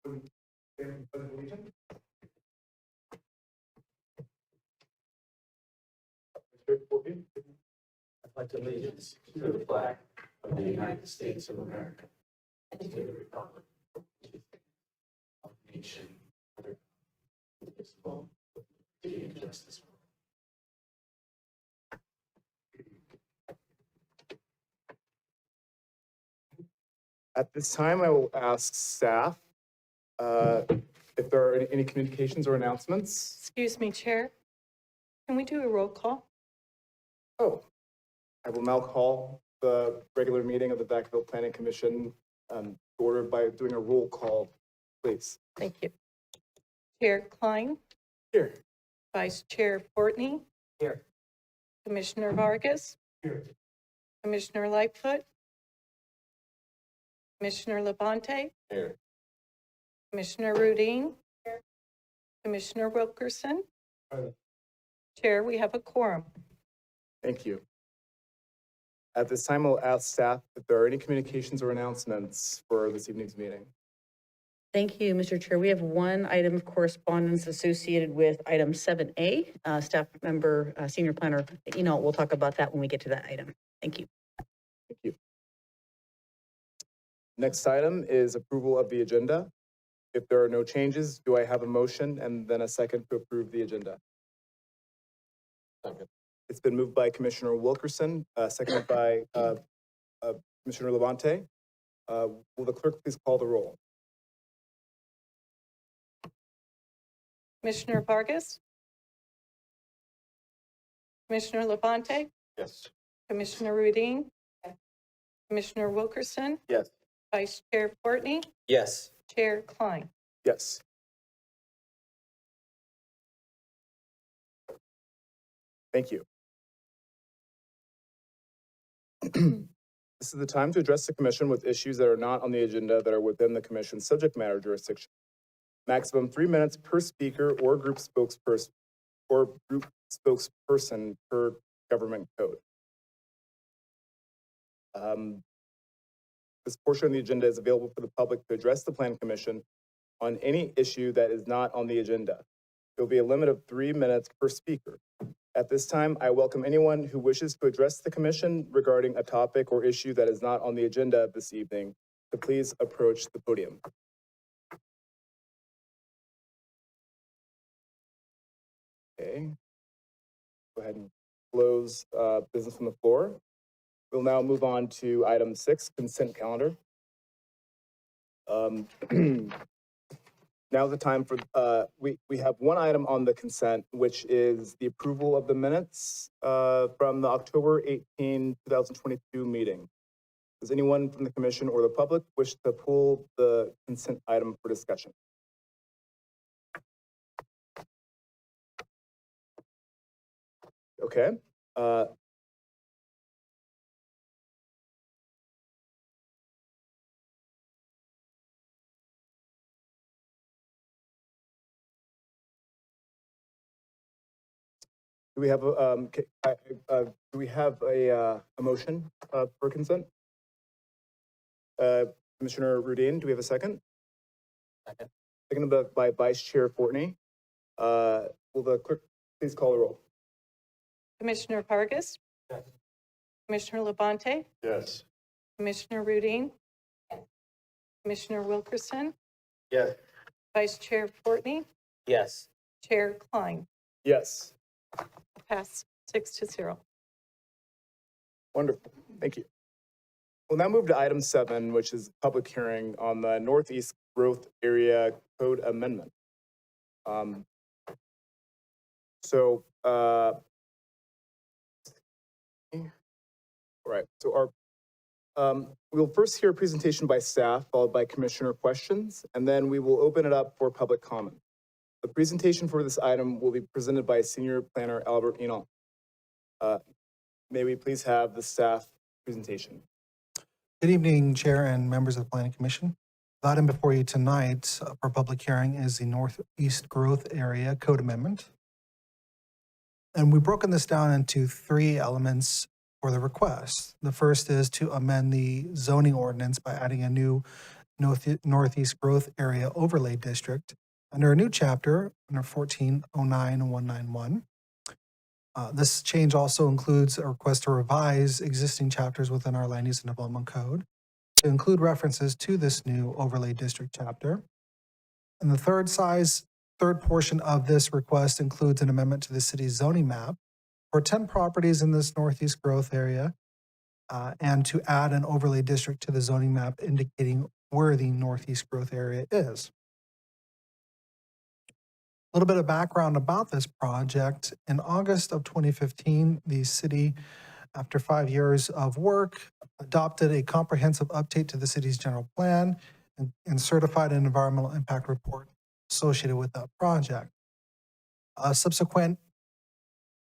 I pledge allegiance to the flag of the United States of America and to the republic of the nation, indivisible, with liberty and justice for all. At this time, I will ask staff if there are any communications or announcements. Excuse me, Chair. Can we do a roll call? Oh, I will now call the regular meeting of the Vacaville Planning Commission to order by doing a roll call, please. Thank you. Chair Klein, Here. Vice Chair Fortney, Here. Commissioner Vargas, Here. Commissioner Lightfoot, Commissioner Labonte, Here. Commissioner Rudine, Commissioner Wilkerson. Present. Chair, we have a quorum. Thank you. At this time, I'll ask staff if there are any communications or announcements for this evening's meeting. Thank you, Mr. Chair. We have one item of correspondence associated with item 7A. Staff member, senior planner, we'll talk about that when we get to that item. Thank you. Thank you. Next item is approval of the agenda. If there are no changes, do I have a motion and then a second to approve the agenda? Second. It's been moved by Commissioner Wilkerson, seconded by Commissioner Labonte. Will the clerk please call the roll? Commissioner Vargas, Commissioner Labonte, Yes. Commissioner Rudine, Commissioner Wilkerson, Yes. Vice Chair Fortney, Yes. Chair Klein. Yes. Thank you. This is the time to address the commission with issues that are not on the agenda that are within the commission's subject matter jurisdiction. Maximum 3 minutes per speaker or group spokesperson per government code. This portion of the agenda is available for the public to address the Plan Commission on any issue that is not on the agenda. There will be a limit of 3 minutes per speaker. At this time, I welcome anyone who wishes to address the commission regarding a topic or issue that is not on the agenda this evening to please approach the podium. Okay. Go ahead and close business on the floor. We'll now move on to item 6, consent calendar. Now's the time for, we have one item on the consent, which is the approval of the minutes from the October 18, 2022 meeting. Does anyone from the commission or the public wish to pull the consent item for discussion? Okay. Do we have a motion for consent? Commissioner Rudine, do we have a second? Second. Seconded by Vice Chair Fortney. Will the clerk please call the roll? Commissioner Vargas, Yes. Commissioner Labonte, Yes. Commissioner Rudine, Commissioner Wilkerson, Yes. Vice Chair Fortney, Yes. Chair Klein. Yes. Pass 6-0. Wonderful. Thank you. We'll now move to item 7, which is public hearing on the Northeast Growth Area Code Amendment. All right. So we'll first hear a presentation by staff, followed by commissioner questions, and then we will open it up for public comment. The presentation for this item will be presented by Senior Planner Albert Enon. May we please have the staff presentation? Good evening, Chair and members of the Planning Commission. The item before you tonight for public hearing is the Northeast Growth Area Code Amendment. And we've broken this down into 3 elements for the request. The first is to amend the zoning ordinance by adding a new Northeast Growth Area Overlay District under a new chapter, under 1409 and 191. This change also includes a request to revise existing chapters within our Land Use and Development Code to include references to this new overlay district chapter. And the third portion of this request includes an amendment to the city's zoning map for 10 properties in this Northeast Growth Area, and to add an overlay district to the zoning map indicating where the Northeast Growth Area is. A little bit of background about this project. In August of 2015, the city, after 5 years of work, adopted a comprehensive update to the city's general plan and certified an environmental impact report associated with that project. Subsequent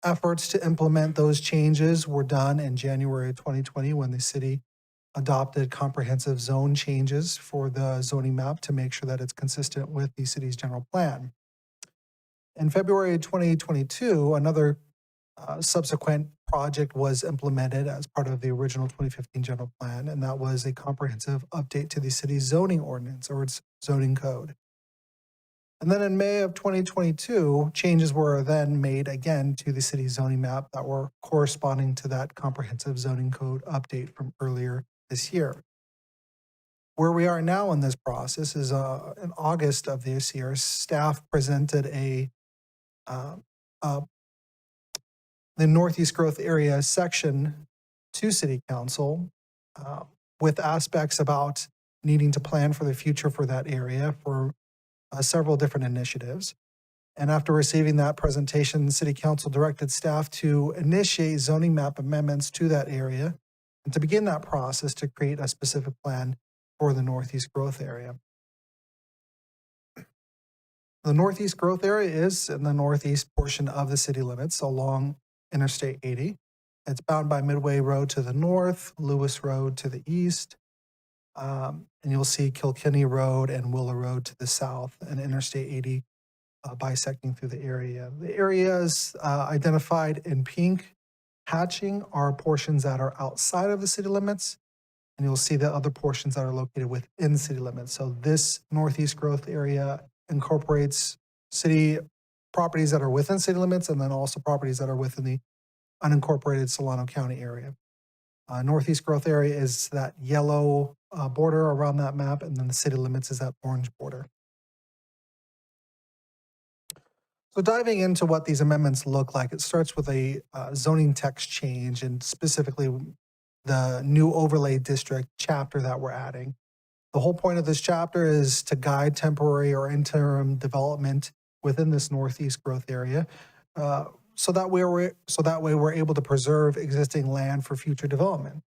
efforts to implement those changes were done in January of 2020 when the city adopted comprehensive zone changes for the zoning map to make sure that it's consistent with the city's general plan. In February 2022, another subsequent project was implemented as part of the original 2015 general plan, and that was a comprehensive update to the city's zoning ordinance or its zoning code. And then in May of 2022, changes were then made again to the city's zoning map that were corresponding to that comprehensive zoning code update from earlier this year. Where we are now in this process is in August of this year, staff presented the Northeast Growth Area section to City Council with aspects about needing to plan for the future for that area for several different initiatives. And after receiving that presentation, City Council directed staff to initiate zoning map amendments to that area and to begin that process to create a specific plan for the Northeast Growth Area. The Northeast Growth Area is in the northeast portion of the city limits along Interstate 80. It's bound by Midway Road to the north, Lewis Road to the east, and you'll see Kilkenny Road and Willow Road to the south, and Interstate 80 bisecting through the area. The areas identified in pink hatching are portions that are outside of the city limits, and you'll see the other portions that are located within city limits. So this Northeast Growth Area incorporates city properties that are within city limits and then also properties that are within the unincorporated Solano County area. Northeast Growth Area is that yellow border around that map, and then the city limits is that orange border. So diving into what these amendments look like, it starts with a zoning text change and specifically the new overlay district chapter that we're adding. The whole point of this chapter is to guide temporary or interim development within this Northeast Growth Area, so that way we're able to preserve existing land for future development.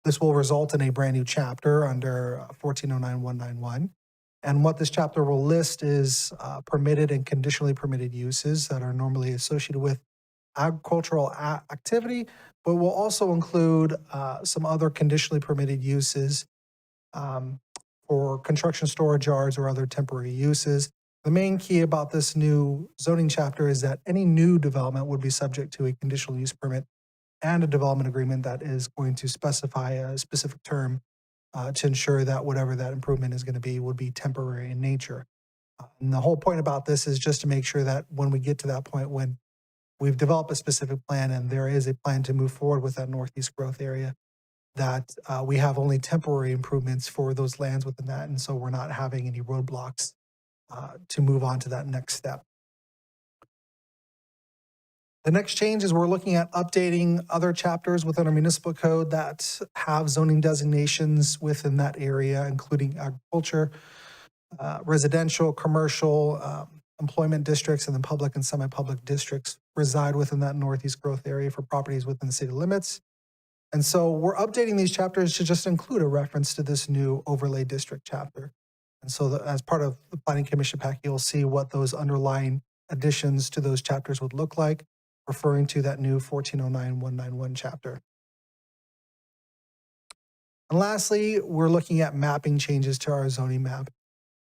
This will result in a brand new chapter under 1409-191. And what this chapter will list is permitted and conditionally permitted uses that are normally associated with agricultural activity, but will also include some other conditionally permitted uses for construction storage yards or other temporary uses. The main key about this new zoning chapter is that any new development would be subject to a conditional use permit and a development agreement that is going to specify a specific term to ensure that whatever that improvement is going to be would be temporary in nature. And the whole point about this is just to make sure that when we get to that point, when we've developed a specific plan and there is a plan to move forward with that Northeast Growth Area, that we have only temporary improvements for those lands within that. And so we're not having any roadblocks to move on to that next step. The next change is we're looking at updating other chapters within our municipal code that have zoning designations within that area, including agriculture, residential, commercial, employment districts, and then public and semi-public districts reside within that Northeast Growth Area for properties within the city limits. And so we're updating these chapters to just include a reference to this new overlay district chapter. And so as part of the Planning Commission pack, you'll see what those underlying additions to those chapters would look like, referring to that new 1409-191 chapter. And lastly, we're looking at mapping changes to our zoning map.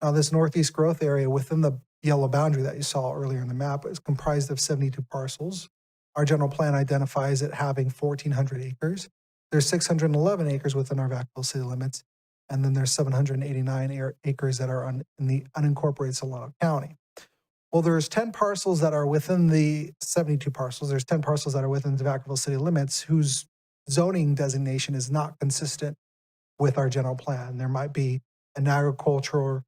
Now, this Northeast Growth Area within the yellow boundary that you saw earlier in the map is comprised of 72 parcels. Our general plan identifies it having 1,400 acres. There's 611 acres within our Vacaville city limits, And then there's 789 acres that are in the unincorporated Solano County. Well, there's 10 parcels that are within the 72 parcels. There's 10 parcels that are within the Vacaville city limits whose zoning designation is not consistent with our general plan. There might be an agricultural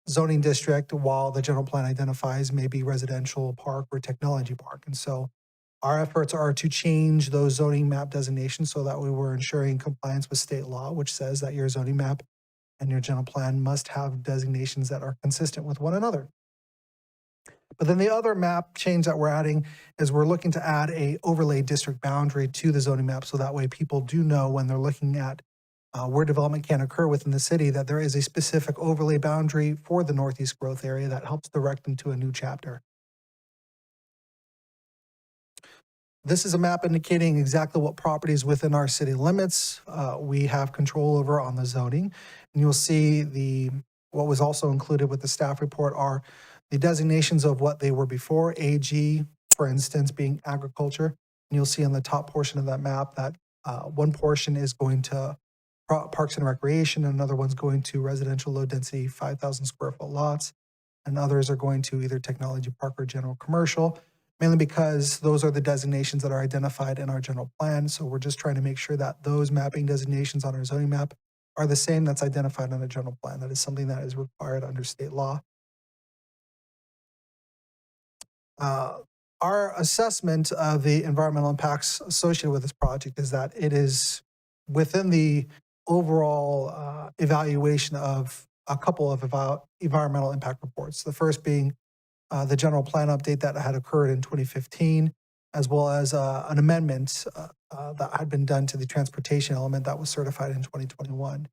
zoning district while the general plan identifies maybe residential park or technology park. And so our efforts are to change those zoning map designations so that we were ensuring compliance with state law, which says that your zoning map and your general plan must have designations that are consistent with one another. But then the other map change that we're adding is we're looking to add a overlay district boundary to the zoning map. So that way people do know when they're looking at where development can occur within the city, that there is a specific overlay boundary for the Northeast growth area that helps direct them to a new chapter. This is a map indicating exactly what properties within our city limits we have control over on the zoning. And you'll see what was also included with the staff report are the designations of what they were before, AG, for instance, being agriculture. And you'll see on the top portion of that map that one portion is going to Parks and Recreation, and another one's going to residential low density 5,000 square foot lots, and others are going to either technology park or general commercial, mainly because those are the designations that are identified in our general plan. So we're just trying to make sure that those mapping designations on our zoning map are the same that's identified in the general plan. That is something that is required under state law. Our assessment of the environmental impacts associated with this project is that it is within the overall evaluation of a couple of environmental impact reports. The first being the general plan update that had occurred in 2015, as well as an amendment that had been done to the transportation element that was certified in 2021.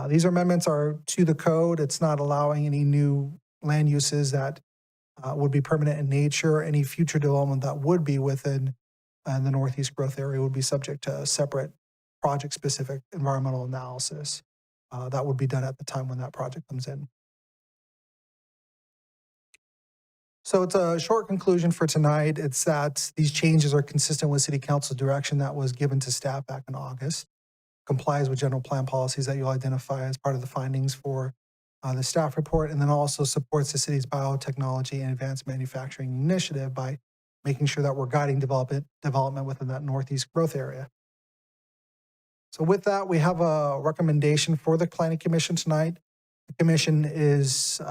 These amendments are to the code. It's not allowing any new land uses that would be permanent in nature. Any future development that would be within the Northeast growth area would be subject to a separate project-specific environmental analysis that would be done at the time when that project comes in. So it's a short conclusion for tonight. It's that these changes are consistent with City Council's direction that was given to staff back in August, complies with general plan policies that you'll identify as part of the findings for the staff report, and then also supports the city's biotechnology and advanced manufacturing initiative by making sure that we're guiding development within that Northeast growth area. So with that, we have a recommendation for the Planning Commission tonight. The commission is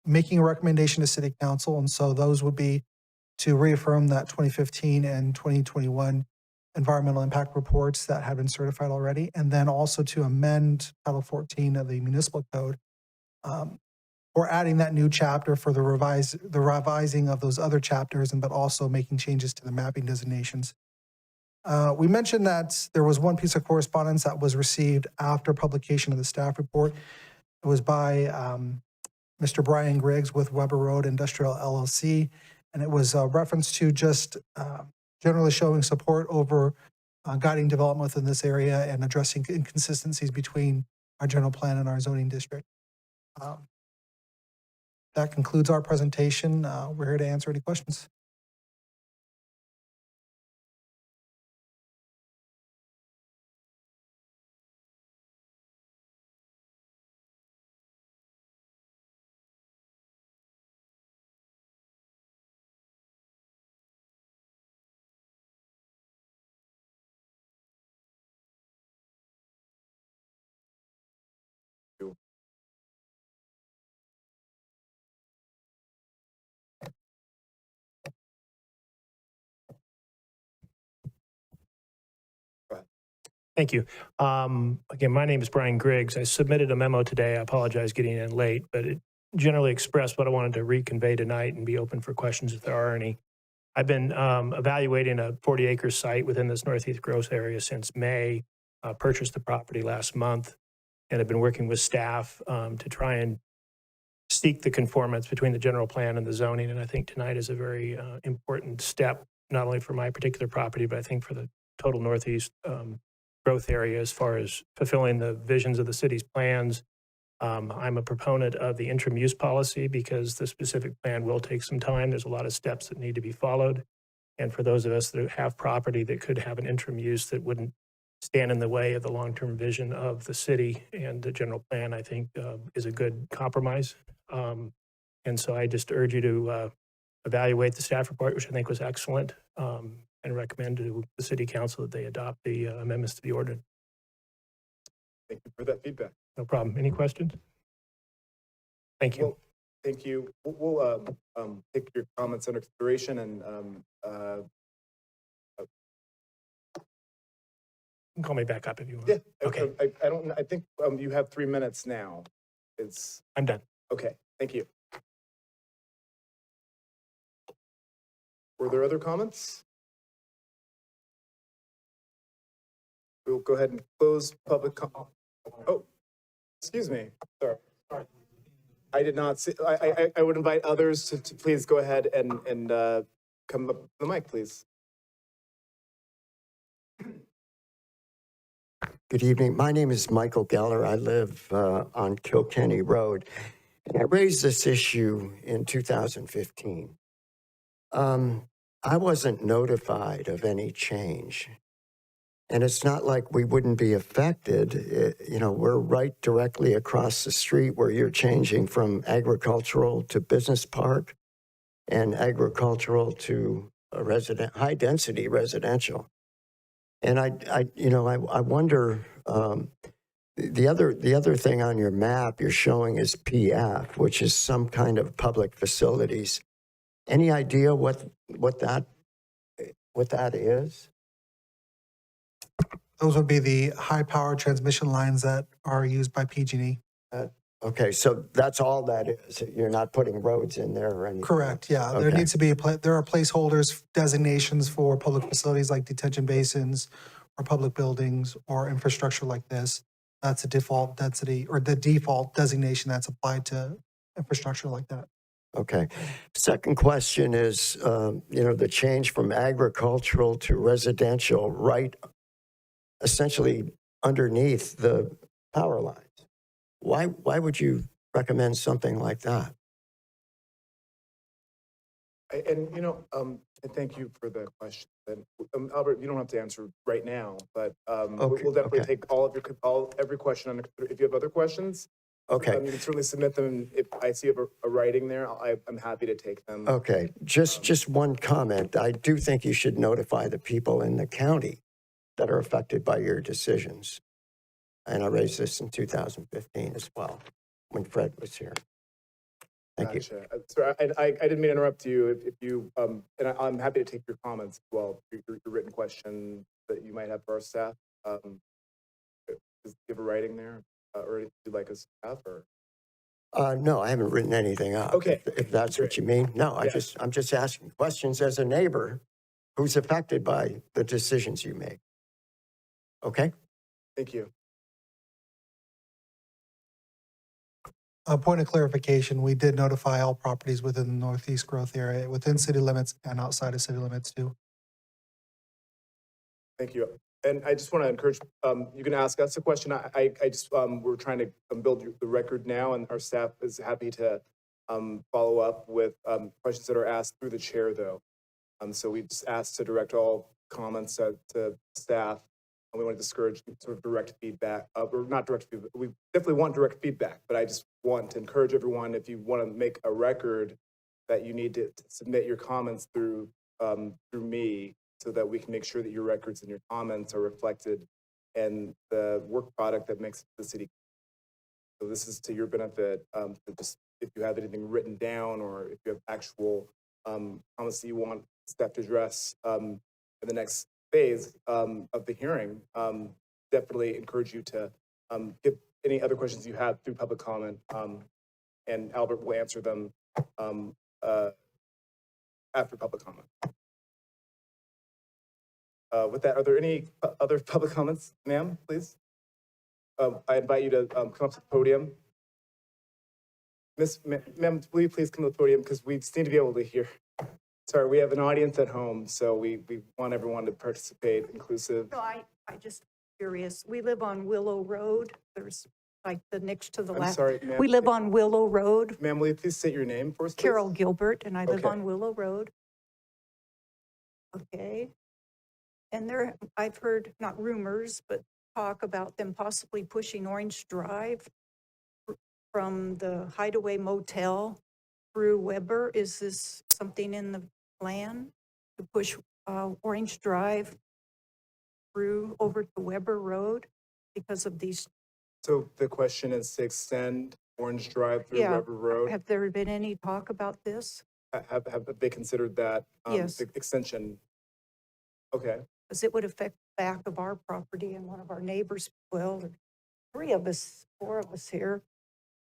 making a recommendation to City Council, and so those would be to reaffirm that 2015 and 2021 environmental impact reports that have been certified already, and then also to amend Title 14 of the Municipal Code or adding that new chapter for the revising of those other chapters, but also making changes to the mapping designations. We mentioned that there was one piece of correspondence that was received after publication of the staff report. It was by Mr. Brian Griggs with Weber Road Industrial LLC, and it was a reference to just generally showing support over guiding development within this area and addressing inconsistencies between our general plan and our zoning district. That concludes our presentation. We're here to answer any questions. Thank you. Again, my name is Brian Griggs. I submitted a memo today. I apologize getting in late, but it generally expressed what I wanted to reconvey tonight and be open for questions if there are any. I've been evaluating a 40-acre site within this Northeast growth area since May. Purchased the property last month, and have been working with staff to try and seek the conformance between the general plan and the zoning. And I think tonight is a very important step, not only for my particular property, but I think for the total Northeast growth area as far as fulfilling the visions of the city's plans. I'm a proponent of the interim use policy because the specific plan will take some time. There's a lot of steps that need to be followed. And for those of us that have property that could have an interim use that wouldn't stand in the way of the long-term vision of the city, and the general plan, I think, is a good compromise. And so I just urge you to evaluate the staff report, which I think was excellent, and recommend to the city council that they adopt the amendments to the ordinance. Thank you for that feedback. No problem. Any questions? Thank you. Well, thank you. We'll take your comments under consideration and You can call me back up if you want. yeah. Okay. I don't. I think you have 3 minutes now. It's I'm done. okay. Thank you. Were there other comments? We'll go ahead and close public comment. Oh, excuse me. Sorry. I did not see. I would invite others to please go ahead and come up to the mic, please. Good evening. My name is Michael Geller. I live on Kilkenny Road. And I raised this issue in 2015. I wasn't notified of any change. And it's not like we wouldn't be affected. We're right directly across the street where you're changing from agricultural to business park and agricultural to a high density residential. And I wonder, the other thing on your map you're showing is PF, which is some kind of public facilities. Any idea what that is? Those would be the high-power transmission lines that are used by PG&E. Okay, so that's all that is. You're not putting roads in there or anything? Correct, yeah. There Okay. needs to be, there are placeholders, designations for public facilities like detention basins or public buildings or infrastructure like this. That's a default density or the default designation that's applied to infrastructure like that. Okay. Second question is, the change from agricultural to residential, right, essentially underneath the power lines. Why would you recommend something like that? And thank you for the question. And Albert, you don't have to answer right now, but we'll definitely Okay. take every question under. If you have other questions, Okay. you can certainly submit them. If I see a writing there, I'm happy to take them. Okay, just one comment. I do think you should notify the people in the county that are affected by your decisions. And I raised this in 2015 as well, when Fred was here. Thank you. Gotcha. Sorry, I didn't mean to interrupt you. If you and I'm happy to take your comments as well. Your written question that you might have for our staff. Does you have a writing there, or anything you'd like us to have, or? No, I haven't written anything up. Okay. If that's what you mean. No, Yeah. I'm just asking questions as a neighbor who's affected by the decisions you make. Okay? Thank you. A point of clarification, we did notify all properties within the Northeast growth area, within city limits and outside of city limits too. Thank you. And I just want to encourage, you can ask us a question. I just, we're trying to build the record now, and our staff is happy to follow up with questions that are asked through the chair, though. So we just asked to direct all comments to staff, and we want to discourage sort of direct feedback, or not direct feedback. We definitely want direct feedback, but I just want to encourage everyone, if you want to make a record, that you need to submit your comments through me, so that we can make sure that your records and your comments are reflected in the work product that makes the city. So this is to your benefit. Just if you have anything written down, or if you have actual comments that you want staff to address in the next phase of the hearing, definitely encourage you to give any other questions you have through public comment, and Albert will answer them after public comment. With that, are there any other public comments, ma'am, please? I invite you to come up to the podium. Ma'am, will you please come to the podium, because we just need to be able to hear. Sorry, we have an audience at home, so we want everyone to participate, inclusive. No, I just curious. We live on Willow Road. There's like the next to the I'm left. sorry, ma'am. We live on Willow Road. Ma'am, will you please state your name for us, please? Carol Gilbert, and I live Okay. on Willow Road. Okay. And there, I've heard, not rumors, but talk about them possibly pushing Orange Drive from the Hideaway Motel through Weber. Is this something in the plan to push Orange Drive through over to Weber Road because of these? So the question is to extend Orange Drive through Yeah. Weber Road. Have there been any talk about this? Have they considered that? Yes. The extension? Okay, Because it would affect the back of our property and one of our neighbors, well, three of us, four of us here.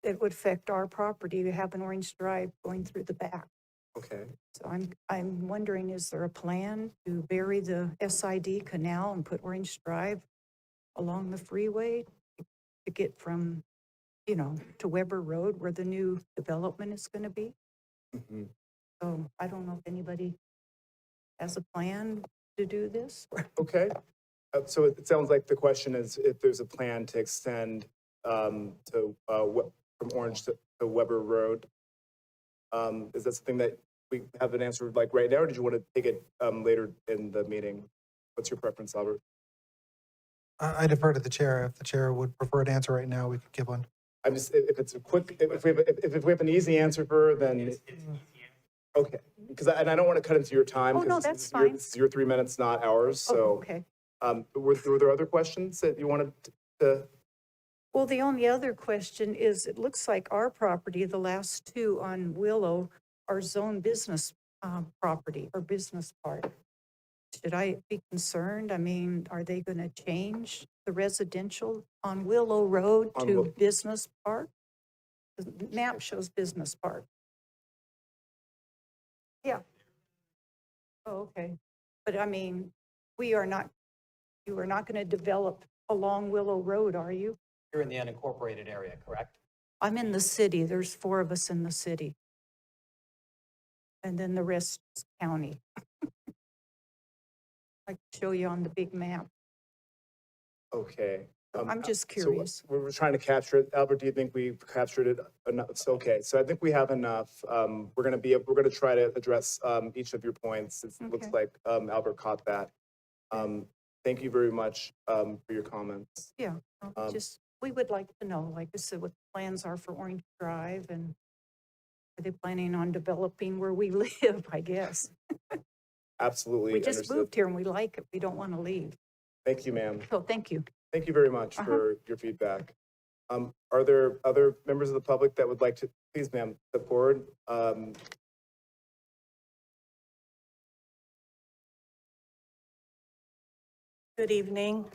It would affect our property to have an Orange Drive going through the back. okay. So I'm wondering, is there a plan to bury the SID canal and put Orange Drive along the freeway to get from, to Weber Road where the new development is going to be? Mhm. So I don't know if anybody has a plan to do this. Okay. So it sounds like the question is if there's a plan to extend from Orange to Weber Road. Is that something that we have an answer like right now, or did you want to take it later in the meeting? What's your preference, Albert? I defer to the chair. If the chair would prefer an answer right now, we could give one. I'm just, if it's a quick, if we have an easy answer for her, then. Okay, because I don't want to cut into your time. Oh, no, 'cause that's this fine. is your 3 minutes, not ours, Oh, so. okay. Were there other questions that you wanted to? Well, the only other question is, it looks like our property, the last two on Willow, are zone business property or business park. Should I be concerned? I mean, are they going to change the residential on Willow Road On to Wil- business park? The map shows business park. Yeah. Oh, okay. But I mean, you are not going to develop along Willow Road, are you? You're in the unincorporated area, correct? I'm in the city. There's four of us in the city. And then the rest is county. I can show you on the big map. Okay. I'm just So curious. we're trying to capture it. Albert, do you think we've captured it enough? It's okay. So I think we have enough. We're going to try to address each of your points. It looks Okay. like Albert caught that. Thank you very much for your comments. Yeah, Um, just, we would like to know, like I said, what the plans are for Orange Drive, and are they planning on developing where we live, I guess? Absolutely We just understood. moved here and we like it. We don't want to leave. Thank you, ma'am. So thank you. Thank you very much for your feedback. Are there other members of the public that would like to, please, ma'am, step forward? Good evening.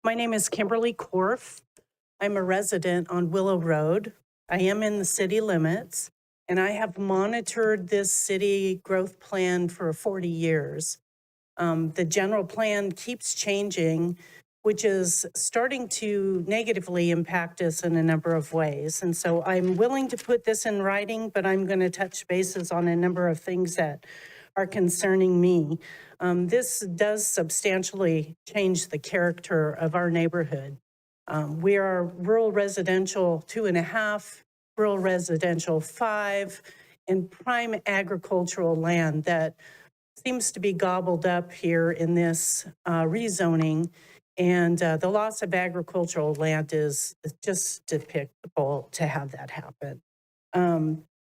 My name is Kimberly Korf. I'm a resident on Willow Road. I am in the city limits, and I have monitored this city growth plan for 40 years. The general plan keeps changing, which is starting to negatively impact us in a number of ways. And so I'm willing to put this in writing, but I'm going to touch bases on a number of things that are concerning me. This does substantially change the character of our neighborhood. We are rural residential 2.5, rural residential 5, and prime agricultural land that seems to be gobbled up here in this rezoning. And the loss of agricultural land is just despicable to have that happen.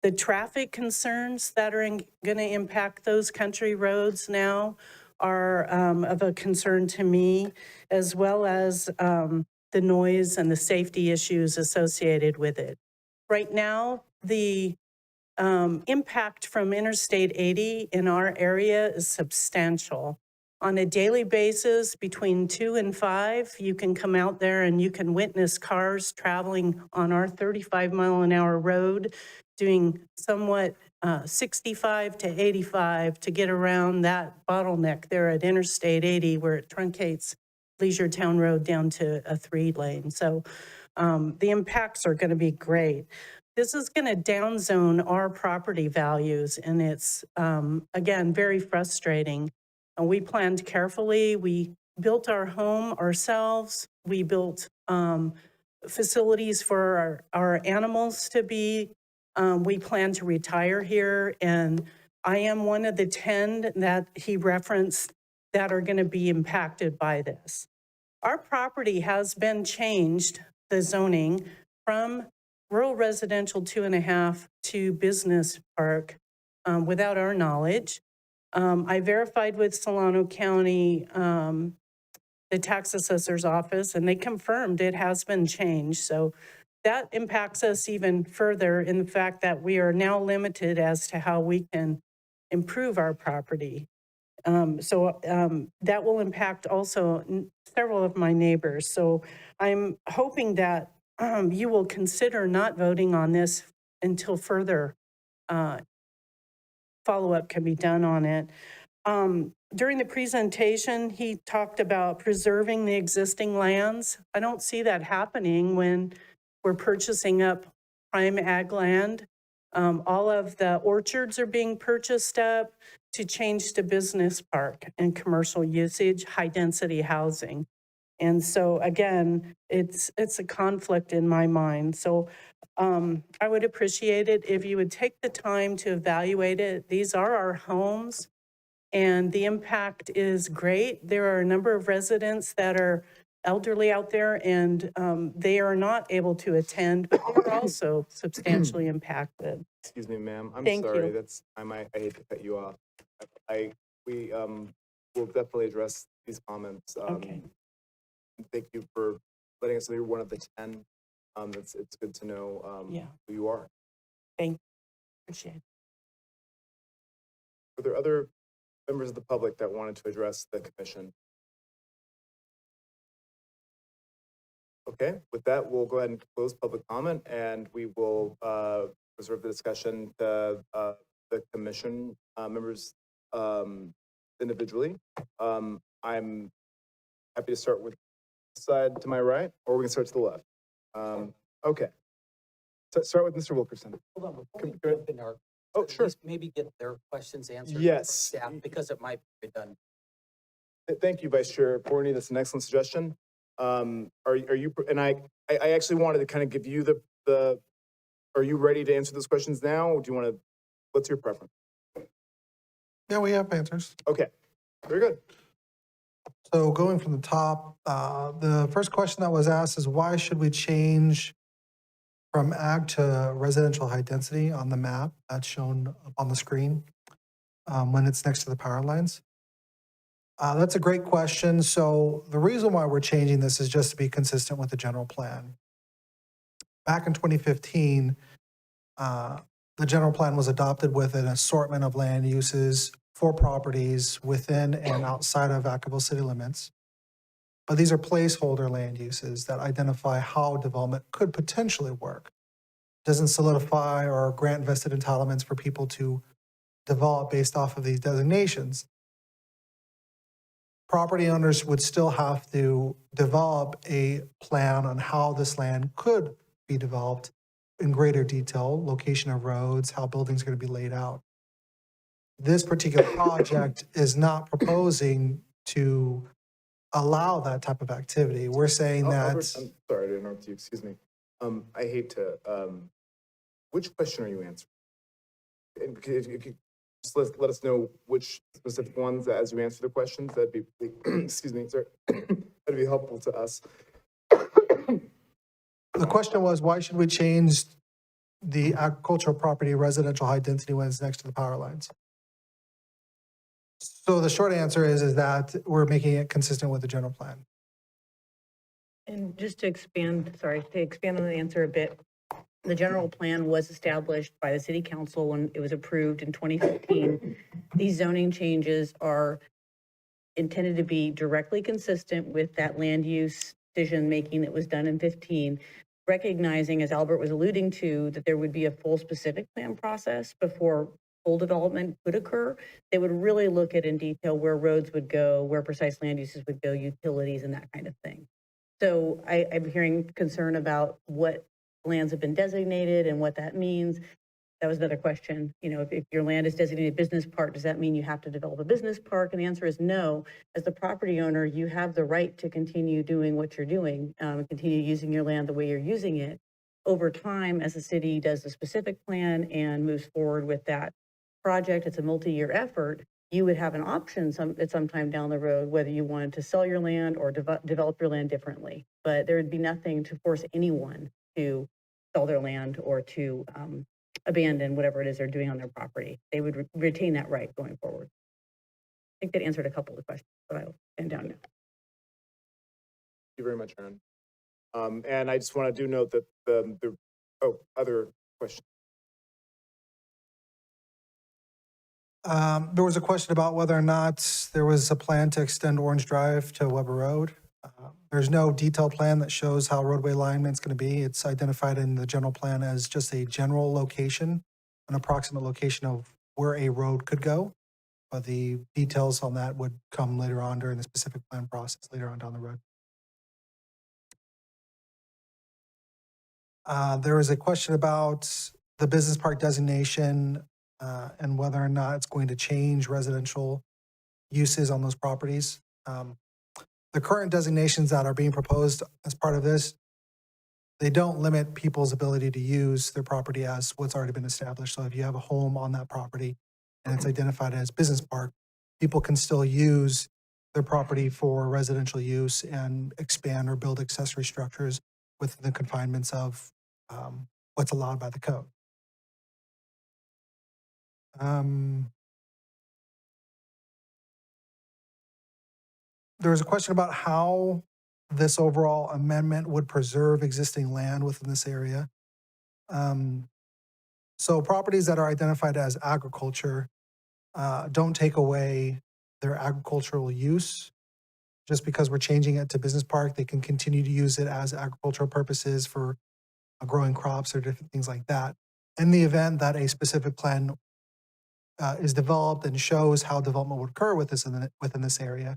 The traffic concerns that are going to impact those country roads now are of a concern to me, as well as the noise and the safety issues associated with it. Right now, the impact from Interstate 80 in our area is substantial. On a daily basis, between 2 and 5, you can come out there and you can witness cars traveling on our 35-mile-an-hour road, doing somewhat 65 to 85 to get around that bottleneck there at Interstate 80, where it truncates Leisure Town Road down to a 3-lane. So the impacts are going to be great. This is going to downzone our property values, and it's, again, very frustrating. And we planned carefully. We built our home ourselves. We built facilities for our animals to be. We plan to retire here, and I am one of the 10 that he referenced that are going to be impacted by this. Our property has been changed, the zoning, from rural residential 2.5 to business park without our knowledge. I verified with Solano County, the tax assessor's office, and they confirmed it has been changed. So that impacts us even further in the fact that we are now limited as to how we can improve our property. That will impact also several of my neighbors. So I'm hoping that you will consider not voting on this until further follow-up can be done on it. During the presentation, he talked about preserving the existing lands. I don't see that happening when we're purchasing up prime ag land. All of the orchards are being purchased up to change to business park and commercial usage, high-density housing. And so again, it's a conflict in my mind. So I would appreciate it if you would take the time to evaluate it. These are our homes, and the impact is great. There are a number of residents that are elderly out there, and they are not able to attend, but they're also substantially impacted. Excuse me, ma'am. I'm Thank sorry. you. I hate to cut you off. We will definitely address these comments. Okay. Thank you for letting us know you're one of the 10. It's good to know Yeah. who you are. Thank you. Appreciate it. Are there other members of the public that wanted to address the commission? Okay, with that, we'll go ahead and close public comment, and we will reserve the discussion to the commission members individually. I'm happy to start with this side to my right, or we can start to the left. Okay. So start with Mr. Wilkerson. Hold on, before Can- we go ahead. jump in there, Oh, at sure. least maybe get their questions answered. from Yes. Staff, because it might be done. Thank you, Vice Chair Forney. That's an excellent suggestion. Are you, and I actually wanted to kind of give you are you ready to answer those questions now? Or do you want to, what's your preference? Yeah, we have answers. Okay, very good. So going from the top, the first question that was asked is why should we change from ag to residential high density on the map that's shown up on the screen when it's next to the power lines? That's a great question. So the reason why we're changing this is just to be consistent with the general plan. Back in 2015, the general plan was adopted with an assortment of land uses for properties within and outside of Vacaville city limits. But these are placeholder land uses that identify how development could potentially work. Doesn't solidify or grant vested entitlements for people to develop based off of these designations. Property owners would still have to develop a plan on how this land could be developed in greater detail, location of roads, how buildings are going to be laid out. This particular project is not proposing to allow that type of activity. We're saying Albert, that, I'm sorry to interrupt you, excuse me. I hate to, which question are you answering? And if you could just let us know which specific ones as you answer the questions, that'd be, excuse me, sir, that'd be helpful to us. the question was, why should we change the agricultural property residential high density when it's next to the power lines? So the short answer is that we're making it consistent with the general plan. And just to expand on the answer a bit, the general plan was established by the city council when it was approved in 2015. These zoning changes are intended to be directly consistent with that land use decision-making that was done in 15, recognizing, as Albert was alluding to, that there would be a full specific plan process before full development could occur. They would really look at in detail where roads would go, where precise land uses would go, utilities and that kind of thing. So I'm hearing concern about what lands have been designated and what that means. That was another question. You know, if your land is designated business park, does that mean you have to develop a business park? And the answer is no. As the property owner, you have the right to continue doing what you're doing, continue using your land the way you're using it. Over time, as the city does the specific plan and moves forward with that project, it's a multi-year effort, you would have an option at some time down the road, whether you wanted to sell your land or develop your land differently. But there would be nothing to force anyone to sell their land or to abandon whatever it is they're doing on their property. They would retain that right going forward. I think that answered a couple of the questions, but I'll stand down now. Thank you very much, Aaron. And I just want to note that other questions. There was a question about whether or not there was a plan to extend Orange Drive to Weber Road. There's no detailed plan that shows how roadway alignment's going to be. It's identified in the general plan as just a general location, an approximate location of where a road could go. But the details on that would come later on during the specific plan process later on down the road. There was a question about the business park designation and whether or not it's going to change residential uses on those properties. The current designations that are being proposed as part of this, they don't limit people's ability to use their property as what's already been established. So if you have a home on that property and it's identified as business park, people can still use their property for residential use and expand or build accessory structures within the confinements of what's allowed by the code. There was a question about how this overall amendment would preserve existing land within this area. So properties that are identified as agriculture don't take away their agricultural use. Just because we're changing it to business park, they can continue to use it as agricultural purposes for growing crops or different things like that. In the event that a specific plan is developed and shows how development would occur within this area,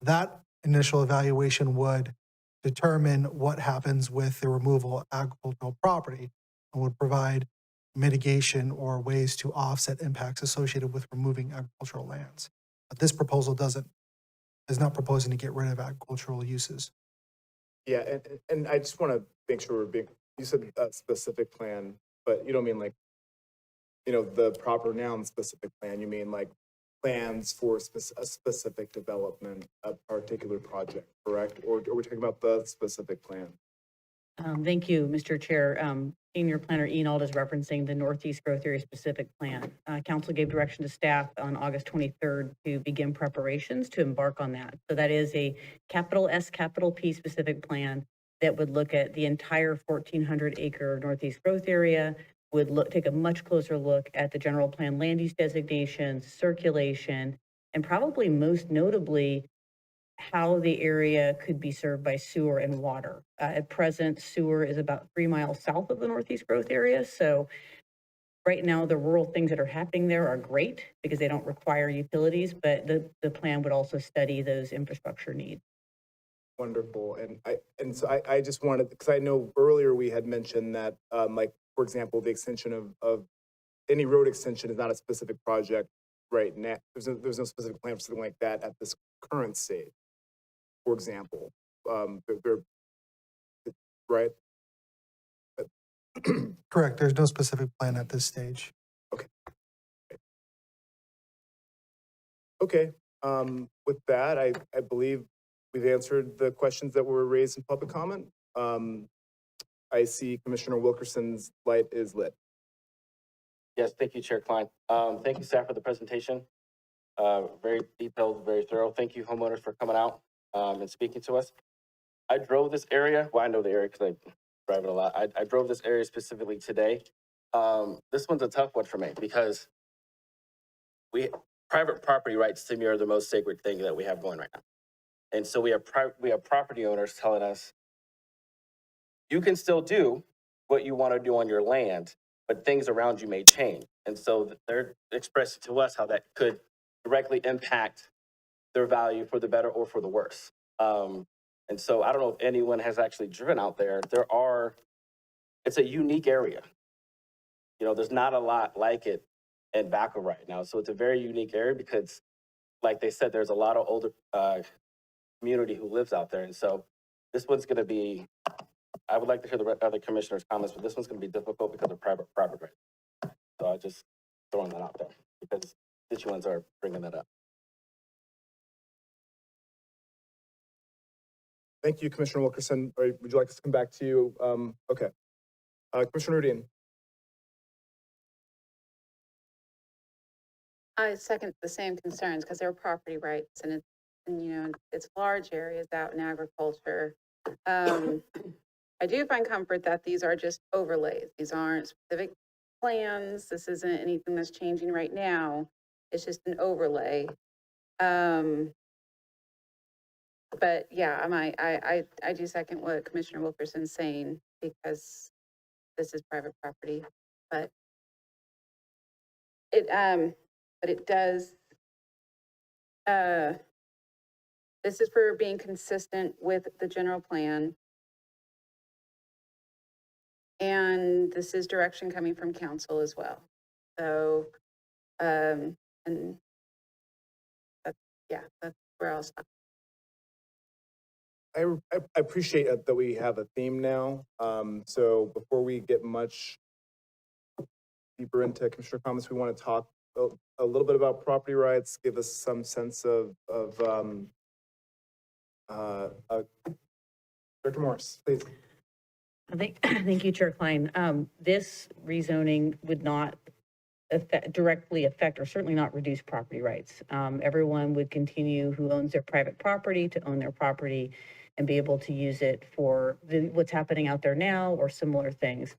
that initial evaluation would determine what happens with the removal of agricultural property and would provide mitigation or ways to offset impacts associated with removing agricultural lands. But this proposal is not proposing to get rid of agricultural uses. Yeah, and I just want to make sure you said a specific plan, but you don't mean like, the proper noun specific plan. You mean like plans for a specific development, a particular project, correct? Or are we talking about the specific plan? Thank you, Mr. Chair. Senior Planner Enold is referencing the Northeast Growth Area Specific Plan. Council gave direction to staff on August 23rd to begin preparations to embark on that. So that is a capital S, capital P specific plan that would look at the entire 1,400 acre Northeast Growth Area, would take a much closer look at the general plan land use designations, circulation, and probably most notably, how the area could be served by sewer and water. At present, sewer is about 3 miles south of the Northeast Growth Area. So right now, the rural things that are happening there are great because they don't require utilities, but the plan would also study those infrastructure needs. Wonderful. So I just wanted, because I know earlier we had mentioned that, like, for example, the extension of any road extension is not a specific project right now. There's no specific plan for something like that at this current stage. For example, right? Correct. There's no specific plan at this stage. Okay. With that, I believe we've answered the questions that were raised in public comment. I see Commissioner Wilkerson's light is lit. Yes, thank you, Chair Klein. Thank you, staff, for the presentation. Very detailed, very thorough. Thank you, homeowners, for coming out and speaking to us. I drove this area. Well, I know the area because I drive it a lot. I drove this area specifically today. This one's a tough one for me because private property rights to me are the most sacred thing that we have going right now. And so we have property owners telling us, you can still do what you want to do on your land, but things around you may change. And so they're expressing to us how that could directly impact their value for the better or for the worse. And so I don't know if anyone has actually driven out there. It's a unique area. There's not a lot like it in Vacaville right now. So it's a very unique area because, like they said, there's a lot of older community who lives out there. And so this one's going to be, I would like to hear the other commissioners' comments, but this one's going to be difficult because of private property rights. So I just throwing that out there because constituents are bringing that up. Thank you, Commissioner Wilkerson. Would you like us to come back to you? Okay. Commissioner Rudin. I second the same concerns because they're property rights and it's, and, you know, it's large areas out in agriculture. I do find comfort that these are just overlays. These aren't specific plans. This isn't anything that's changing right now. It's just an overlay. But yeah, I do second what Commissioner Wilkerson's saying because this is private property, but it does, this is for being consistent with the general plan. And this is direction coming from council as well. So, and that's, yeah, that's where I'll stop. I appreciate that we have a theme now. So before we get much deeper into commissioner comments, we want to talk a little bit about property rights, give us some sense of Director Morris, please. Thank you, Chair Klein. This rezoning would not directly affect or certainly not reduce property rights. Everyone would continue who owns their private property to own their property and be able to use it for what's happening out there now or similar things.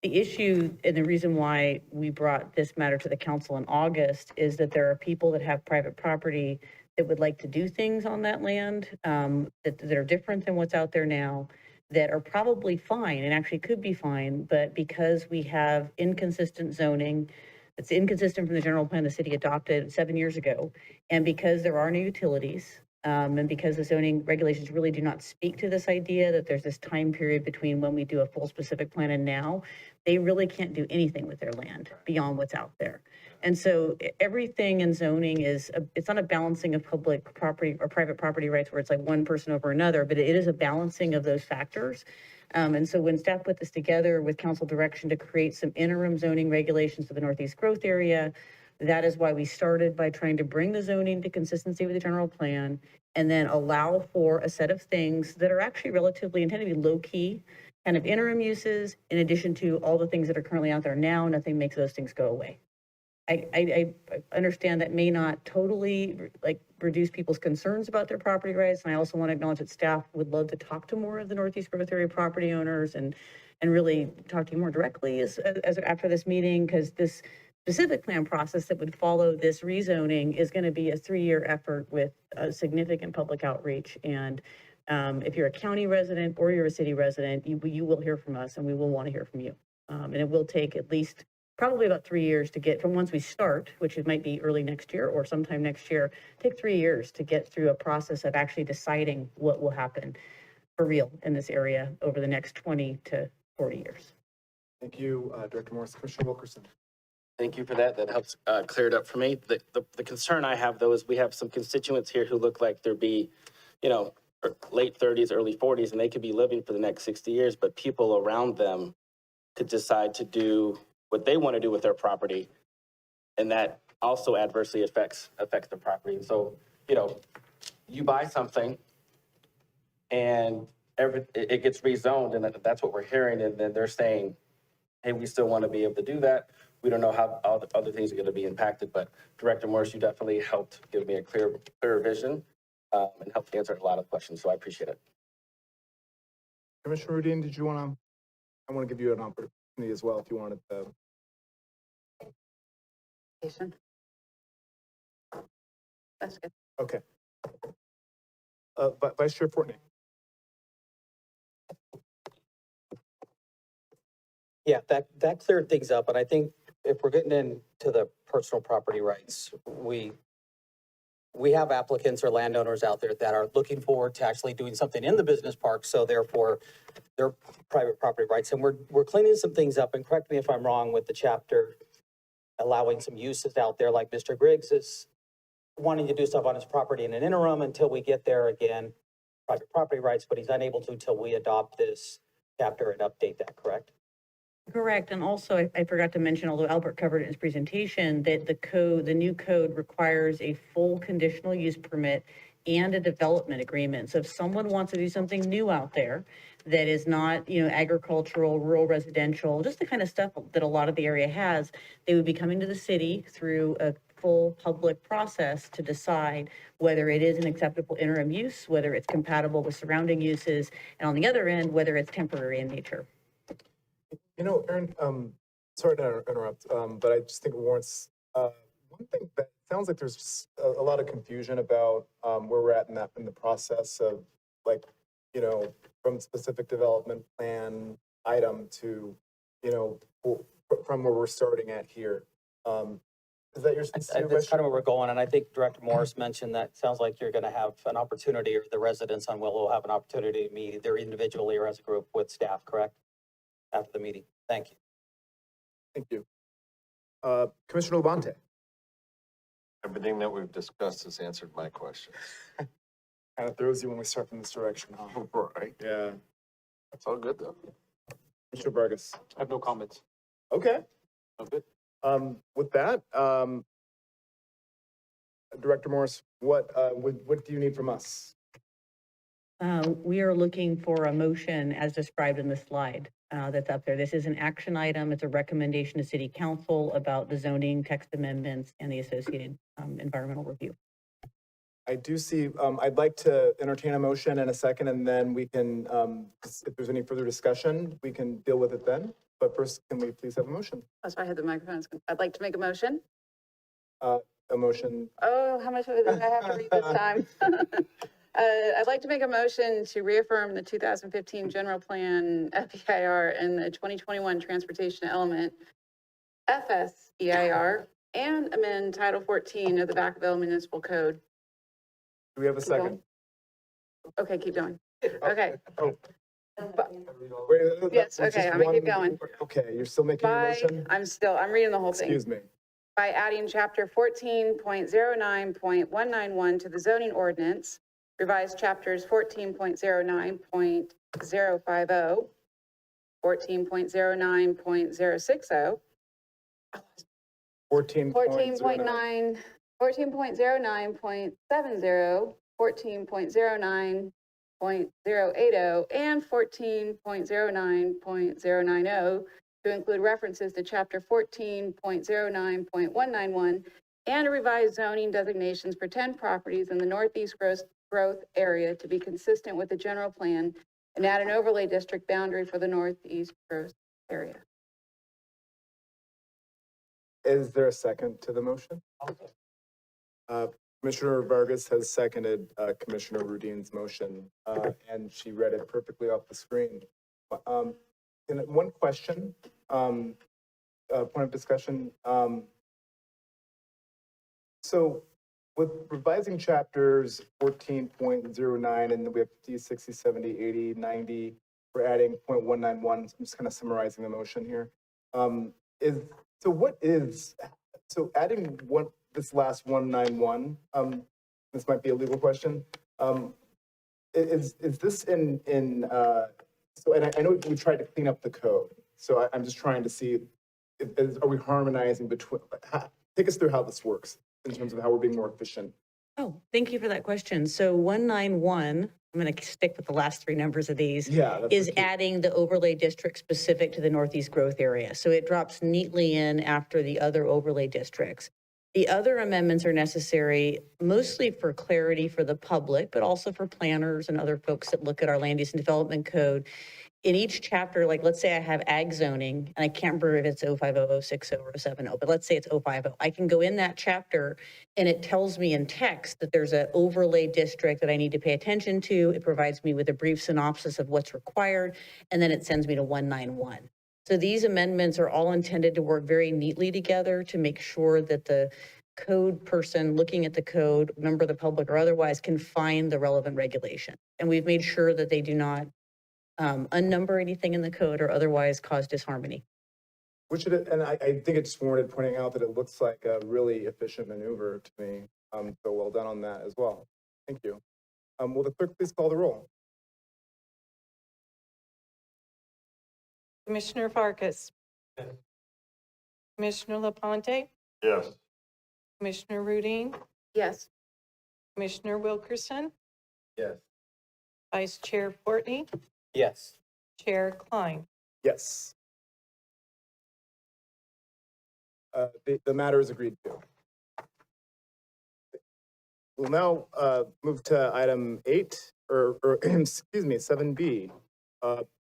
The issue and the reason why we brought this matter to the council in August is that there are people that have private property that would like to do things on that land that are different than what's out there now, that are probably fine and actually could be fine, but because we have inconsistent zoning, it's inconsistent from the general plan the city adopted 7 years ago, and because there are no utilities, and because the zoning regulations really do not speak to this idea that there's this time period between when we do a full specific plan and now, they really can't do anything with their land beyond what's out there. And so everything in zoning it's not a balancing of public property or private property rights where it's like one person over another, but it is a balancing of those factors. And so when staff put this together with council direction to create some interim zoning regulations for the Northeast growth area, that is why we started by trying to bring the zoning to consistency with the general plan and then allow for a set of things that are actually relatively intended to be low key, kind of interim uses, in addition to all the things that are currently out there now. Nothing makes those things go away. I understand that may not totally reduce people's concerns about their property rights. And I also want to acknowledge that staff would love to talk to more of the Northeast growth area property owners and really talk to you more directly as after this meeting, because this specific plan process that would follow this rezoning is going to be a 3-year effort with a significant public outreach. And if you're a county resident or you're a city resident, you will hear from us and we will want to hear from you. And it will take at least probably about 3 years to get from once we start, which it might be early next year or sometime next year, take 3 years to get through a process of actually deciding what will happen for real in this area over the next 20 to 40 years. Thank you, Director Morris. Commissioner Wilkerson. Thank you for that. That helps clear it up for me. The concern I have, though, is we have some constituents here who look like they're late 30s, early 40s, and they could be living for the next 60 years, but people around them could decide to do what they want to do with their property, and that also adversely affects the property. So, you buy something and it gets rezoned, and that's what we're hearing, and then they're saying, hey, we still want to be able to do that. We don't know how all the other things are going to be impacted, but Director Morris, you definitely helped give me a clearer vision and helped answer a lot of questions, so I appreciate it. Commissioner Rudin, I want to give you an opportunity as well if you wanted to. That's good. Okay. Vice Chair Fortney. Yeah, that cleared things up, and I think if we're getting into the personal property rights, we have applicants or landowners out there that are looking forward to actually doing something in the business park, so therefore their private property rights. And we're cleaning some things up, and correct me if I'm wrong with the chapter allowing some uses out there, like Mr. Griggs is wanting to do stuff on his property in an interim until we get there again, private property rights, but he's unable to until we adopt this chapter and update that, correct? Correct, and also I forgot to mention, although Albert covered it in his presentation, that the new code requires a full conditional use permit and a development agreement. So if someone wants to do something new out there that is not, agricultural, rural residential, just the kind of stuff that a lot of the area has, they would be coming to the city through a full public process to decide whether it is an acceptable interim use, whether it's compatible with surrounding uses, and on the other end, whether it's temporary in nature. Aaron, sorry to interrupt, but I just think it warrants, one thing that sounds like there's a lot of confusion about, where we're at in the process of, like, from specific development plan item to, from where we're starting at here. Is that your That's sincere kind question? of where we're going, and I think Director Morris mentioned that sounds like you're gonna have an opportunity, or the residents on Willow will have an opportunity to meet either individually or as a group with staff, correct? After the meeting. Thank you. Thank you. Commissioner Labonte. Everything that we've discussed has answered my question. Kind of throws you when we start from this direction, huh? Right. Yeah. That's all good, though. Commissioner Vargas. I have no comments. Okay. I'm good. With that, Director Morris, what do you need from us? We are looking for a motion as described in the slide that's up there. This is an action item. It's a recommendation to City Council about the zoning text amendments and the associated environmental review. I do see, I'd like to entertain a motion in a second, and then we can, if there's any further discussion, we can deal with it then. But first, can we please have a motion? That's why I had the microphone. I'd like to make a motion. A motion, Oh, how much of it did I have to read this time? I'd like to make a motion to reaffirm the 2015 general plan FEIR and the 2021 transportation element FSEIR, and amend Title 14 of the Vacaville Municipal Code. do we have a Keep going. second? Okay, keep going. Okay. Oh, But wait, Yes, that was okay, just I'm gonna keep one- going. Okay, you're still making a by, motion? I'm reading the whole thing. Excuse me. By adding chapter 14.09.191 to the zoning ordinance, revise chapters 14.09.050, 14.09.060, 14.09.70, 14.09.080, and 14.09.090 to include references to chapter 14.09.191 and revised zoning designations for 10 properties in the northeast growth area to be consistent with the general plan, and add an overlay district boundary for the northeast growth area. Is there a second to the motion? Commissioner Vargas has seconded Commissioner Rudin's motion, and she read it perfectly off the screen. And one question, point of discussion. So with revising chapters 14.09, and then we have 50, 60, 70, 80, 90, we're adding 0.191. I'm just kind of summarizing the motion here. So adding this last 191, this might be a legal question. Is this so, and I know we tried to clean up the code. So I'm just trying to see, are we harmonizing between, take us through how this works in terms of how we're being more efficient. Oh, thank you for that question. So 191, I'm going to stick with the last three numbers of these, Yeah, that's is the key. adding the overlay district specific to the Northeast growth area. So it drops neatly in after the other overlay districts. The other amendments are necessary mostly for clarity for the public, but also for planners and other folks that look at our land use and development code. In each chapter, like let's say I have ag zoning, and I can't remember if it's 050, 060, or 070, but let's say it's 050. I can go in that chapter and it tells me in text that there's an overlay district that I need to pay attention to. It provides me with a brief synopsis of what's required, and then it sends me to 191. So these amendments are all intended to work very neatly together to make sure that the code person looking at the code, member of the public or otherwise, can find the relevant regulation. And we've made sure that they do not unnumber anything in the code or otherwise cause disharmony. And I think it just warranted pointing out that it looks like a really efficient maneuver to me. So well done on that as well. Thank you. Will the clerk please call the roll? Commissioner Farkas, Commissioner LaPlante, Yes. Commissioner Rudine, Yes. Commissioner Wilkerson, Yes. Vice Chair Fortney, Yes. Chair Klein. Yes. The matter is agreed to. We'll now move to item 8, or excuse me, 7B.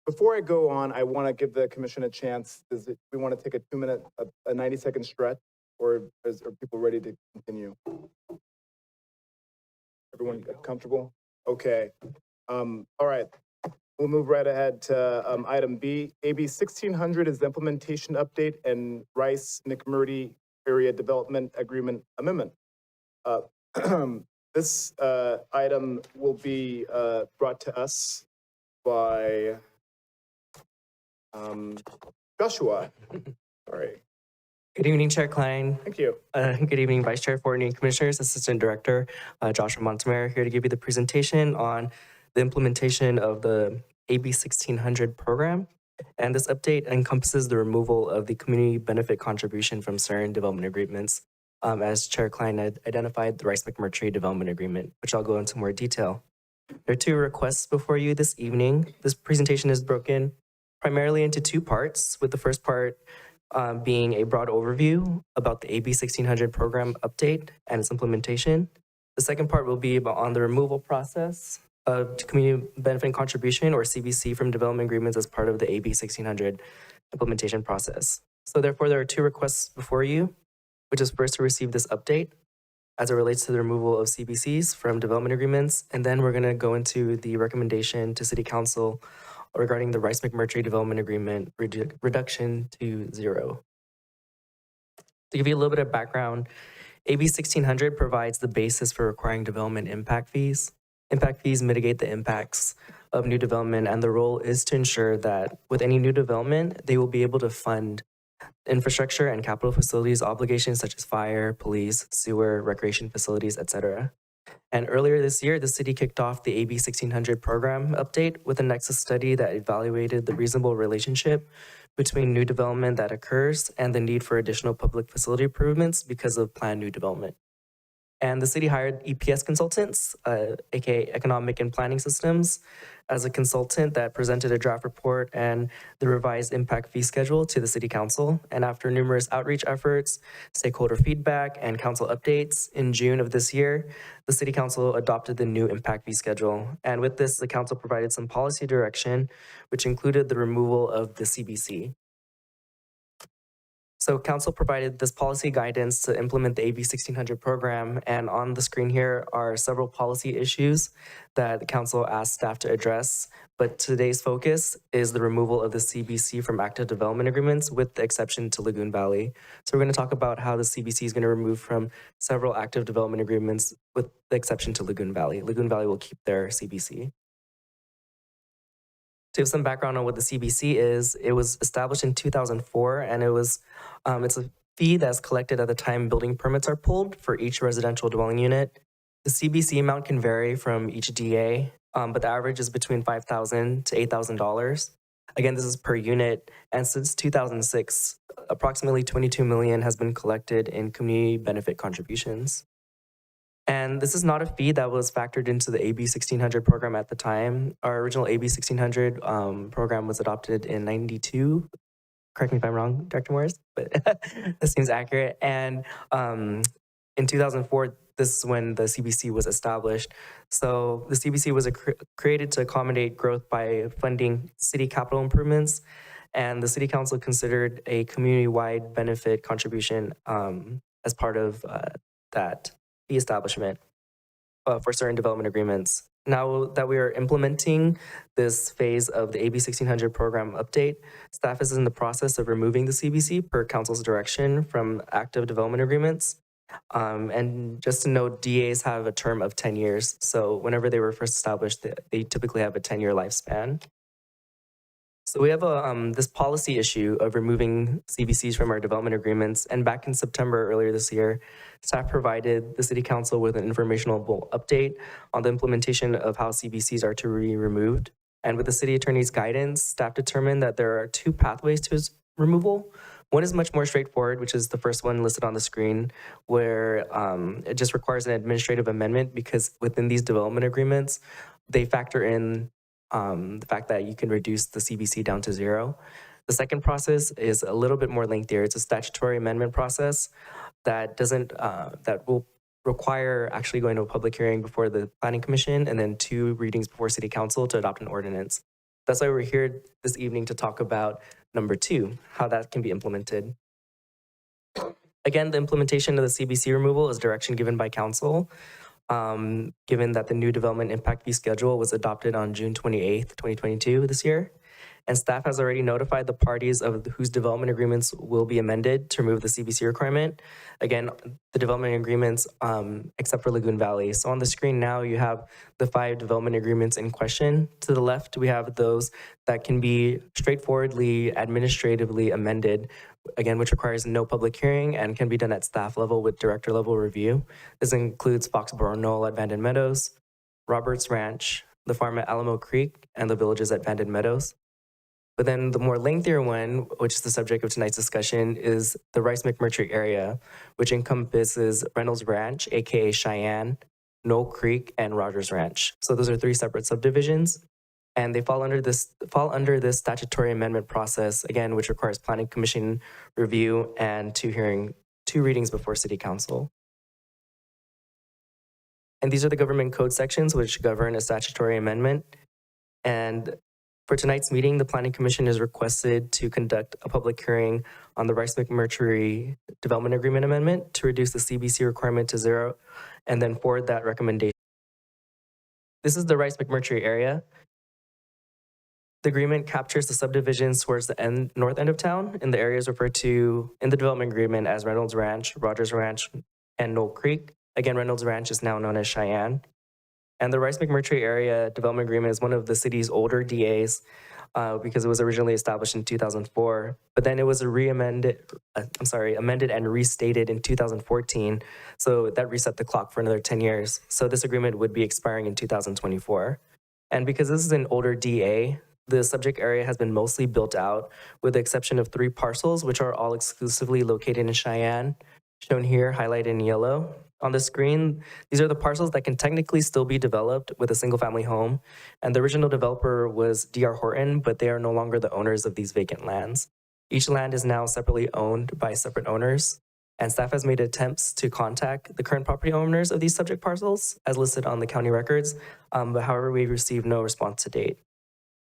Before I go on, I want to give the commission a chance. We want to take a 2-minute, a 90-second stretch, or are people ready to continue? Everyone comfortable? Okay. All right. We'll move right ahead to item B. AB 1600 is the implementation update and Rice McMurdy Area Development Agreement Amendment. This item will be brought to us by Joshua. Sorry. Good evening, Chair Klein. Thank you. Good evening, Vice Chair Fortney and Commissioners, Assistant Director Joshua Montemare here to give you the presentation on the implementation of the AB 1600 program. And this update encompasses the removal of the community benefit contribution from certain development agreements. As Chair Klein had identified, the Rice McMurtry Development Agreement, which I'll go into more detail. There are 2 requests before you this evening. This presentation is broken primarily into 2 parts, with the first part being a broad overview about the AB 1600 program update and its implementation. The second part will be on the removal process of community benefit contribution, or CBC, from development agreements as part of the AB 1600 implementation process. So therefore, there are 2 requests before you, which is first to receive this update as it relates to the removal of CBCs from development agreements. And then we're going to go into the recommendation to City Council regarding the Rice McMurtry Development Agreement reduction to 0. To give you a little bit of background, AB 1600 provides the basis for requiring development impact fees. Impact fees mitigate the impacts of new development, and the role is to ensure that with any new development, they will be able to fund infrastructure and capital facilities obligations such as fire, police, sewer, recreation facilities, etc. And earlier this year, the city kicked off the AB 1600 program update with a nexus study that evaluated the reasonable relationship between new development that occurs and the need for additional public facility improvements because of planned new development. And the city hired EPS consultants, aka Economic and Planning Systems, as a consultant that presented a draft report and the revised impact fee schedule to the city council. And after numerous outreach efforts, stakeholder feedback, and council updates, in June of this year, the city council adopted the new impact fee schedule. And with this, the council provided some policy direction, which included the removal of the CBC. So council provided this policy guidance to implement the AB 1600 program, and on the screen here are several policy issues that the council asked staff to address, but today's focus is the removal of the CBC from active development agreements with the exception to Lagoon Valley. So we're going to talk about how the CBC is going to remove from several active development agreements with the exception to Lagoon Valley. Lagoon Valley will keep their CBC. To give some background on what the CBC is, it was established in 2004, and it's a fee that's collected at the time building permits are pulled for each residential dwelling unit. The CBC amount can vary from each DA, but the average is between $5,000 to $8,000. Again, this is per unit, and since 2006, approximately $22 million has been collected in community benefit contributions. And this is not a fee that was factored into the AB 1600 program at the time. Our original AB 1600 program was adopted in '92. Correct me if I'm wrong, Dr. Morris, but that seems accurate. And in 2004, this is when the CBC was established. So the CBC was created to accommodate growth by funding city capital improvements, and the city council considered a community-wide benefit contribution as part of that fee establishment for certain development agreements. Now that we are implementing this phase of the AB 1600 program update, staff is in the process of removing the CBC per council's direction from active development agreements. And just to note, DAs have a term of 10 years. So whenever they were first established, they typically have a 10-year lifespan. So we have this policy issue of removing CBCs from our development agreements. And back in September earlier this year, staff provided the City Council with an informational update on the implementation of how CBCs are to be removed. And with the city attorney's guidance, staff determined that there are two pathways to its removal. One is much more straightforward, which is the first one listed on the screen, where it just requires an administrative amendment because within these development agreements, they factor in the fact that you can reduce the CBC down to 0. The second process is a little bit more lengthier. It's a statutory amendment process that doesn't, that will require actually going to a public hearing before the Planning Commission and then 2 readings before City Council to adopt an ordinance. That's why we're here this evening to talk about number 2, how that can be implemented. Again, the implementation of the CBC removal is direction given by council, given that the new development impact fee schedule was adopted on June 28th, 2022 this year. And staff has already notified the parties of whose development agreements will be amended to remove the CBC requirement. Again, the development agreements, except for Lagoon Valley. So on the screen now, you have the 5 development agreements in question. To the left, we have those that can be straightforwardly administratively amended, again, which requires no public hearing and can be done at staff level with director level review. This includes Foxborough Knoll at Vanden Meadows, Roberts Ranch, the farm at Alamo Creek, and the villages at Vanden Meadows. But then the more lengthier one, which is the subject of tonight's discussion, is the Rice McMurtry area, which encompasses Reynolds Ranch, aka Cheyenne, Knoll Creek, and Rogers Ranch. So those are 3 separate subdivisions, and they fall under this statutory amendment process, again, which requires Planning Commission review and 2 readings before City Council. And these are the government code sections which govern a statutory amendment. And for tonight's meeting, the Planning Commission is requested to conduct a public hearing on the Rice McMurtry Development Agreement Amendment to reduce the CBC requirement to 0 and then forward that recommendation. This is the Rice McMurtry area. The agreement captures the subdivisions towards the north end of town in the areas referred to in the development agreement as Reynolds Ranch, Rogers Ranch, and Knoll Creek. Again, Reynolds Ranch is now known as Cheyenne. And the Rice McMurtry area development agreement is one of the city's older DAs because it was originally established in 2004, but then it was amended and restated in 2014. So that reset the clock for another 10 years. So this agreement would be expiring in 2024. And because this is an older DA, the subject area has been mostly built out with the exception of 3 parcels, which are all exclusively located in Cheyenne, shown here, highlighted in yellow. On the screen, these are the parcels that can technically still be developed with a single-family home. And the original developer was D.R. Horton, but they are no longer the owners of these vacant lands. Each land is now separately owned by separate owners. And staff has made attempts to contact the current property owners of these subject parcels, as listed on the county records. But however, we've received no response to date.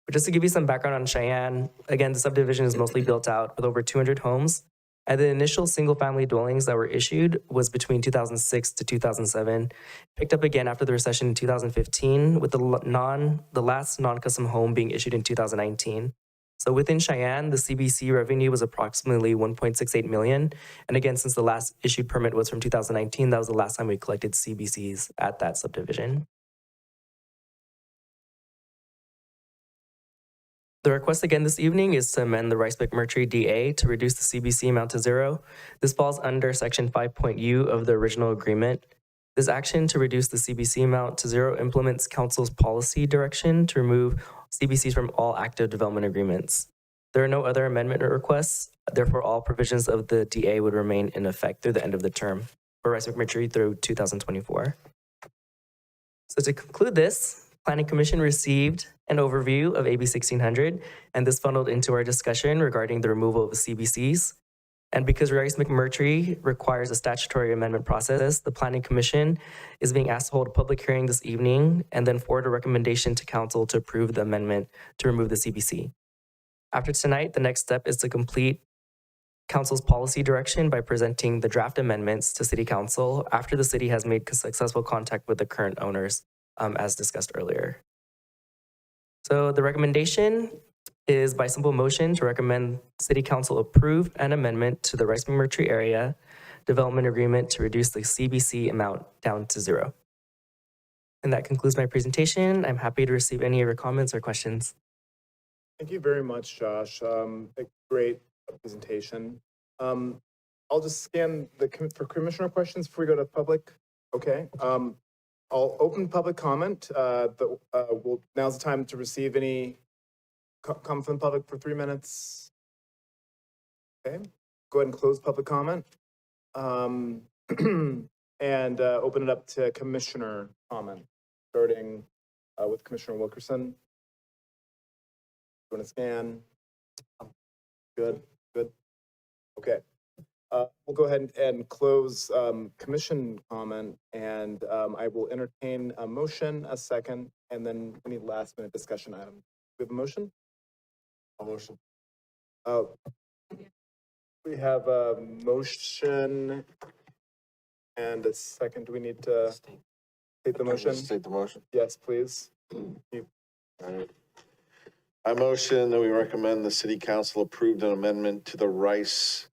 But just to give you some background on Cheyenne, again, the subdivision is mostly built out with over 200 homes. And the initial single-family dwellings that were issued was between 2006 to 2007, picked up again after the recession in 2015, with the last non-custom home being issued in 2019. So within Cheyenne, the CBC revenue was approximately 1.68 million. And again, since the last issued permit was from 2019, that was the last time we collected CBCs at that subdivision. The request again this evening is to amend the Rice McMurtry DA to reduce the CBC amount to 0. This falls under Section 5.U of the original agreement. This action to reduce the CBC amount to 0 implements Council's policy direction to remove CBCs from all active development agreements. There are no other amendment requests, therefore all provisions of the DA would remain in effect through the end of the term for Rice McMurtry through 2024. So to conclude this, Planning Commission received an overview of AB 1600, and this funneled into our discussion regarding the removal of the CBCs. And because Rice McMurtry requires a statutory amendment process, the Planning Commission is being asked to hold a public hearing this evening and then forward a recommendation to Council to approve the amendment to remove the CBC. After tonight, the next step is to complete Council's policy direction by presenting the draft amendments to City Council after the city has made successful contact with the current owners, as discussed earlier. So the recommendation is by simple motion to recommend City Council approve an amendment to the Rice McMurtry area development agreement to reduce the CBC amount down to 0. And that concludes my presentation. I'm happy to receive any of your comments or questions. Thank you very much, Josh. A great presentation. I'll just scan for commissioner questions before we go to public. Okay. I'll open public comment, now's the time to receive any comment from the public for 3 minutes. Okay, go ahead and close public comment. And open it up to commissioner comment, starting with Commissioner Wilkerson. You want to scan? Good, good. Okay. We'll go ahead and close commission comment, and I will entertain a motion, a second, and then any last minute discussion item. We have a motion? A motion. We have a motion and a second. Do we need to state the motion? State the motion. Yes, please. All right. I motion that we recommend the city council approved an amendment to the Rice,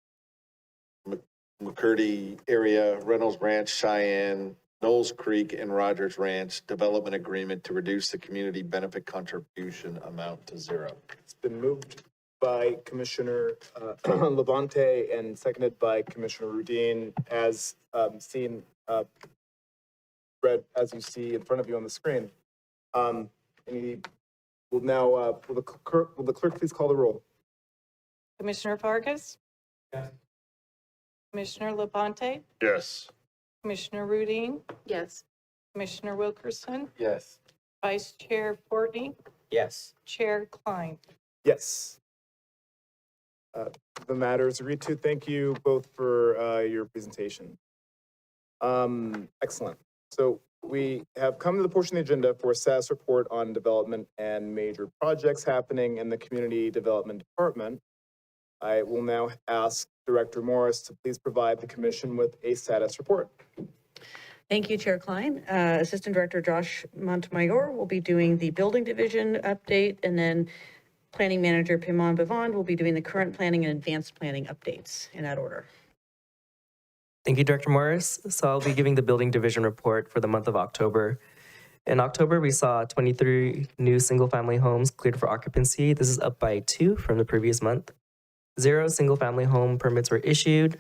McCurdy area, Reynolds Ranch, Cheyenne, Knowles Creek, and Rogers Ranch development agreement to reduce the community benefit contribution amount to 0. It's been moved by Commissioner Levante and seconded by Commissioner Rudin, as seen, read as you see in front of you on the screen. Will the clerk please call the roll? Commissioner Vargas? Yes. Commissioner Labonte? Yes. Commissioner Rudin? Yes. Commissioner Wilkerson? Yes. Vice Chair Fortney? Yes. Chair Klein? Yes. The matter is agreed to. Thank you both for your presentation. Excellent. So we have come to the portion of the agenda for status report on development and major projects happening in the Community Development Department. I will now ask Director Morris to please provide the commission with a status report. Thank you, Chair Klein. Assistant Director Josh Montemayor will be doing the building division update, and then Planning Manager Pimon Bavand will be doing the current planning and advanced planning updates in that order. Thank you, Director Morris. So I'll be giving the building division report for the month of October. In October, we saw 23 new single-family homes cleared for occupancy. This is up by 2 from the previous month. 0 single-family home permits were issued.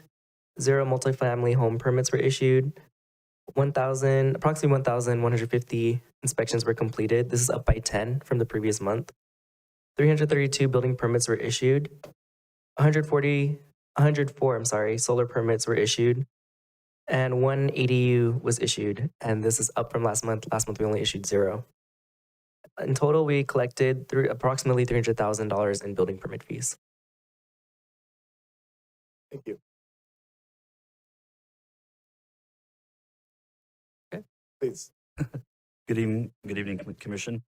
0 multifamily home permits were issued. Approximately 1,150 inspections were completed. This is up by 10 from the previous month. 332 building permits were issued. 104 solar permits were issued. And 1 ADU was issued. And this is up from last month. Last month, we only issued 0. In total, we collected approximately $300,000 in building permit fees. Thank you. Okay. Please. Good evening, Commission.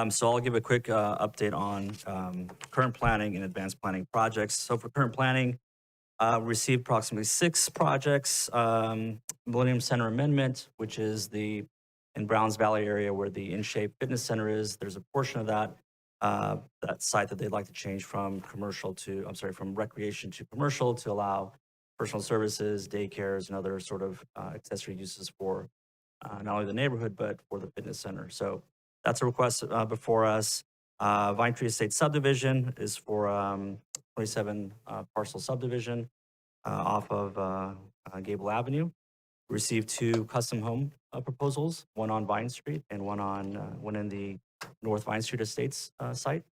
So I'll give a quick update on current planning and advanced planning projects. So for current planning, received approximately 6 projects. Millennium Center Amendment, which is in Browns Valley area where the InShape Fitness Center is. There's a portion of that site that they'd like to change from recreation to commercial to allow personal services, daycares, and other sort of accessory uses for not only the neighborhood, but for the fitness center. So that's a request before us. Vine Tree Estate subdivision is for 27 parcel subdivision off of Gable Avenue. We received 2 custom home proposals, one on Vine Street and one in the North Vine Street Estates site.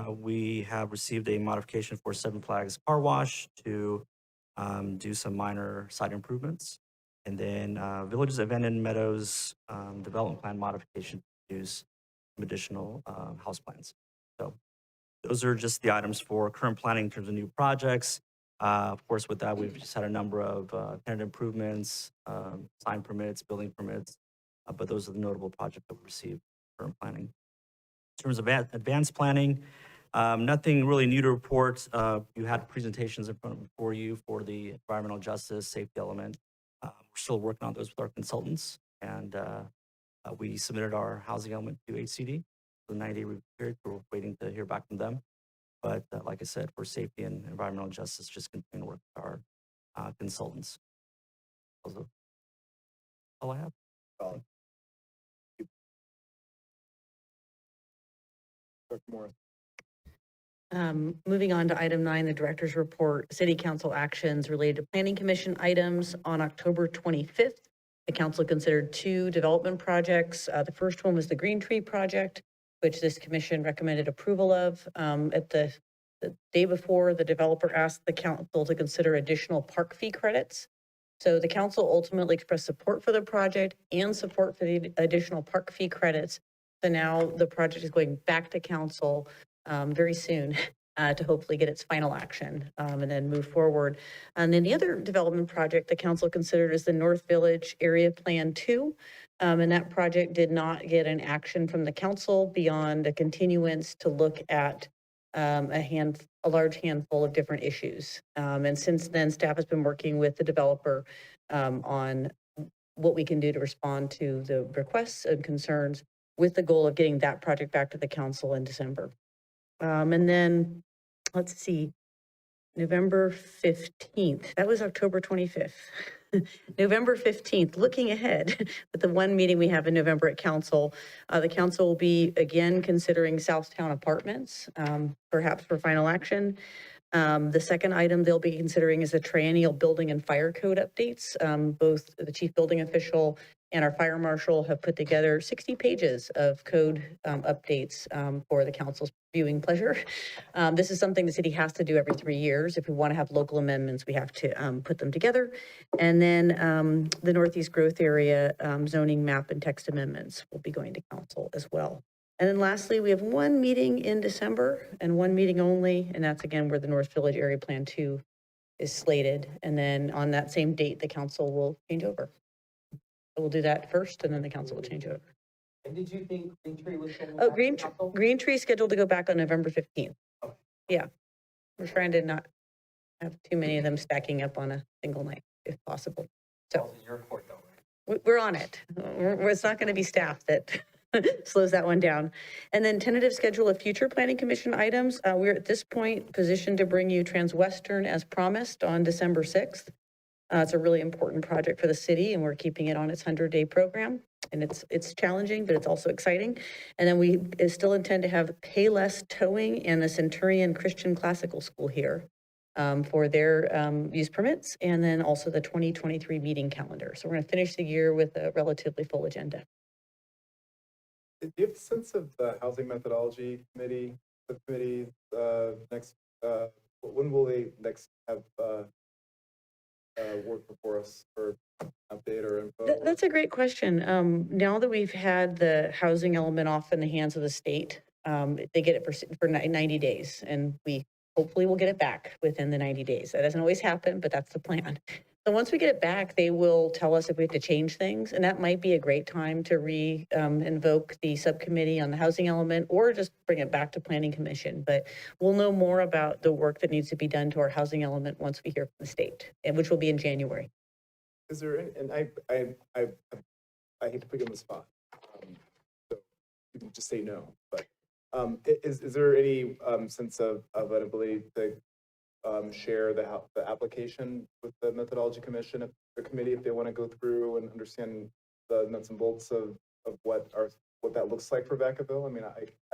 We have received a modification for Seven Flags Car Wash to do some minor site improvements. And then Villages of Vanden Meadows development plan modification to use some additional house plans. So those are just the items for current planning in terms of new projects. Of course, with that, we've just had a number of tenant improvements, sign permits, building permits, but those are the notable projects that we received for current planning. In terms of advanced planning, nothing really new to report. You had presentations for you for the environmental justice, safety element. We're still working on those with our consultants, and we submitted our housing element to HCD for the 90-day review period. We're waiting to hear back from them. But like I said, for safety and environmental justice, just continue to work with our consultants. That's all I have. Dr. Morris. Moving on to item 9, the director's report, city council actions related to planning commission items. On October 25th, The council considered two development projects. The first one was the Green Tree project, which this commission recommended approval of. At the day before, the developer asked the council to consider additional park fee credits. So the council ultimately expressed support for the project and support for the additional park fee credits. So now the project is going back to council very soon to hopefully get its final action and then move forward. And then the other development project the council considered is the North Village Area Plan 2. And that project did not get an action from the council beyond a continuance to look at a large handful of different issues. And since then, staff has been working with the developer on what we can do to respond to the requests and concerns with the goal of getting that project back to the council in December. And then, let's see, November 15th, that was October 25th. November 15th, looking ahead with the one meeting we have in November at council, the council will be again considering Southtown Apartments, perhaps for final action. The second item they'll be considering is the triennial building and fire code updates. Both the chief building official and our fire marshal have put together 60 pages of code updates for the council's viewing pleasure. This is something the city has to do every 3 years. If we want to have local amendments, we have to put them together. And then the Northeast Growth Area zoning map and text amendments will be going to council as well. And then lastly, we have one meeting in December and one meeting only, and that's again where the North Village Area Plan 2 is slated. And then on that same date, the council will change over. So we'll do that first, and then the council will change over. And did you think Green Tree was going Oh, Green Tree is scheduled to go back on November 15th. Yeah, we're trying to not have too many of them stacking up on a single night, if possible. So we're on it. It's not going to be staff that slows that one down. And then tentative schedule of future planning commission items. We're at this point positioned to bring you Transwestern as promised on December 6th. It's a really important project for the city, and we're keeping it on its 100-day program. And it's challenging, but it's also exciting. And then we still intend to have Payless Towing and the Centurion Christian Classical School here for their use permits, and then also the 2023 meeting calendar. So we're going to finish the year with a relatively full agenda. Do you have a sense of the housing methodology committee, subcommittee, next, when will they next have work before us for update or info? That's a great question. Now that we've had the housing element off in the hands of the state, they get it for 90 days, and we hopefully will get it back within the 90 days. That doesn't always happen, but that's the plan. So once we get it back, they will tell us if we have to change things, and that might be a great time to invoke the subcommittee on the housing element, or just bring it back to planning commission. But we'll know more about the work that needs to be done to our housing element once we hear from the state, which will be in January. Is there, and I hate to put you on the spot, so you can just say no, but is there any sense of an ability to share the application with the methodology commission, if the committee, if they want to go through and understand the nuts and bolts of what that looks like for Vacaville? I mean,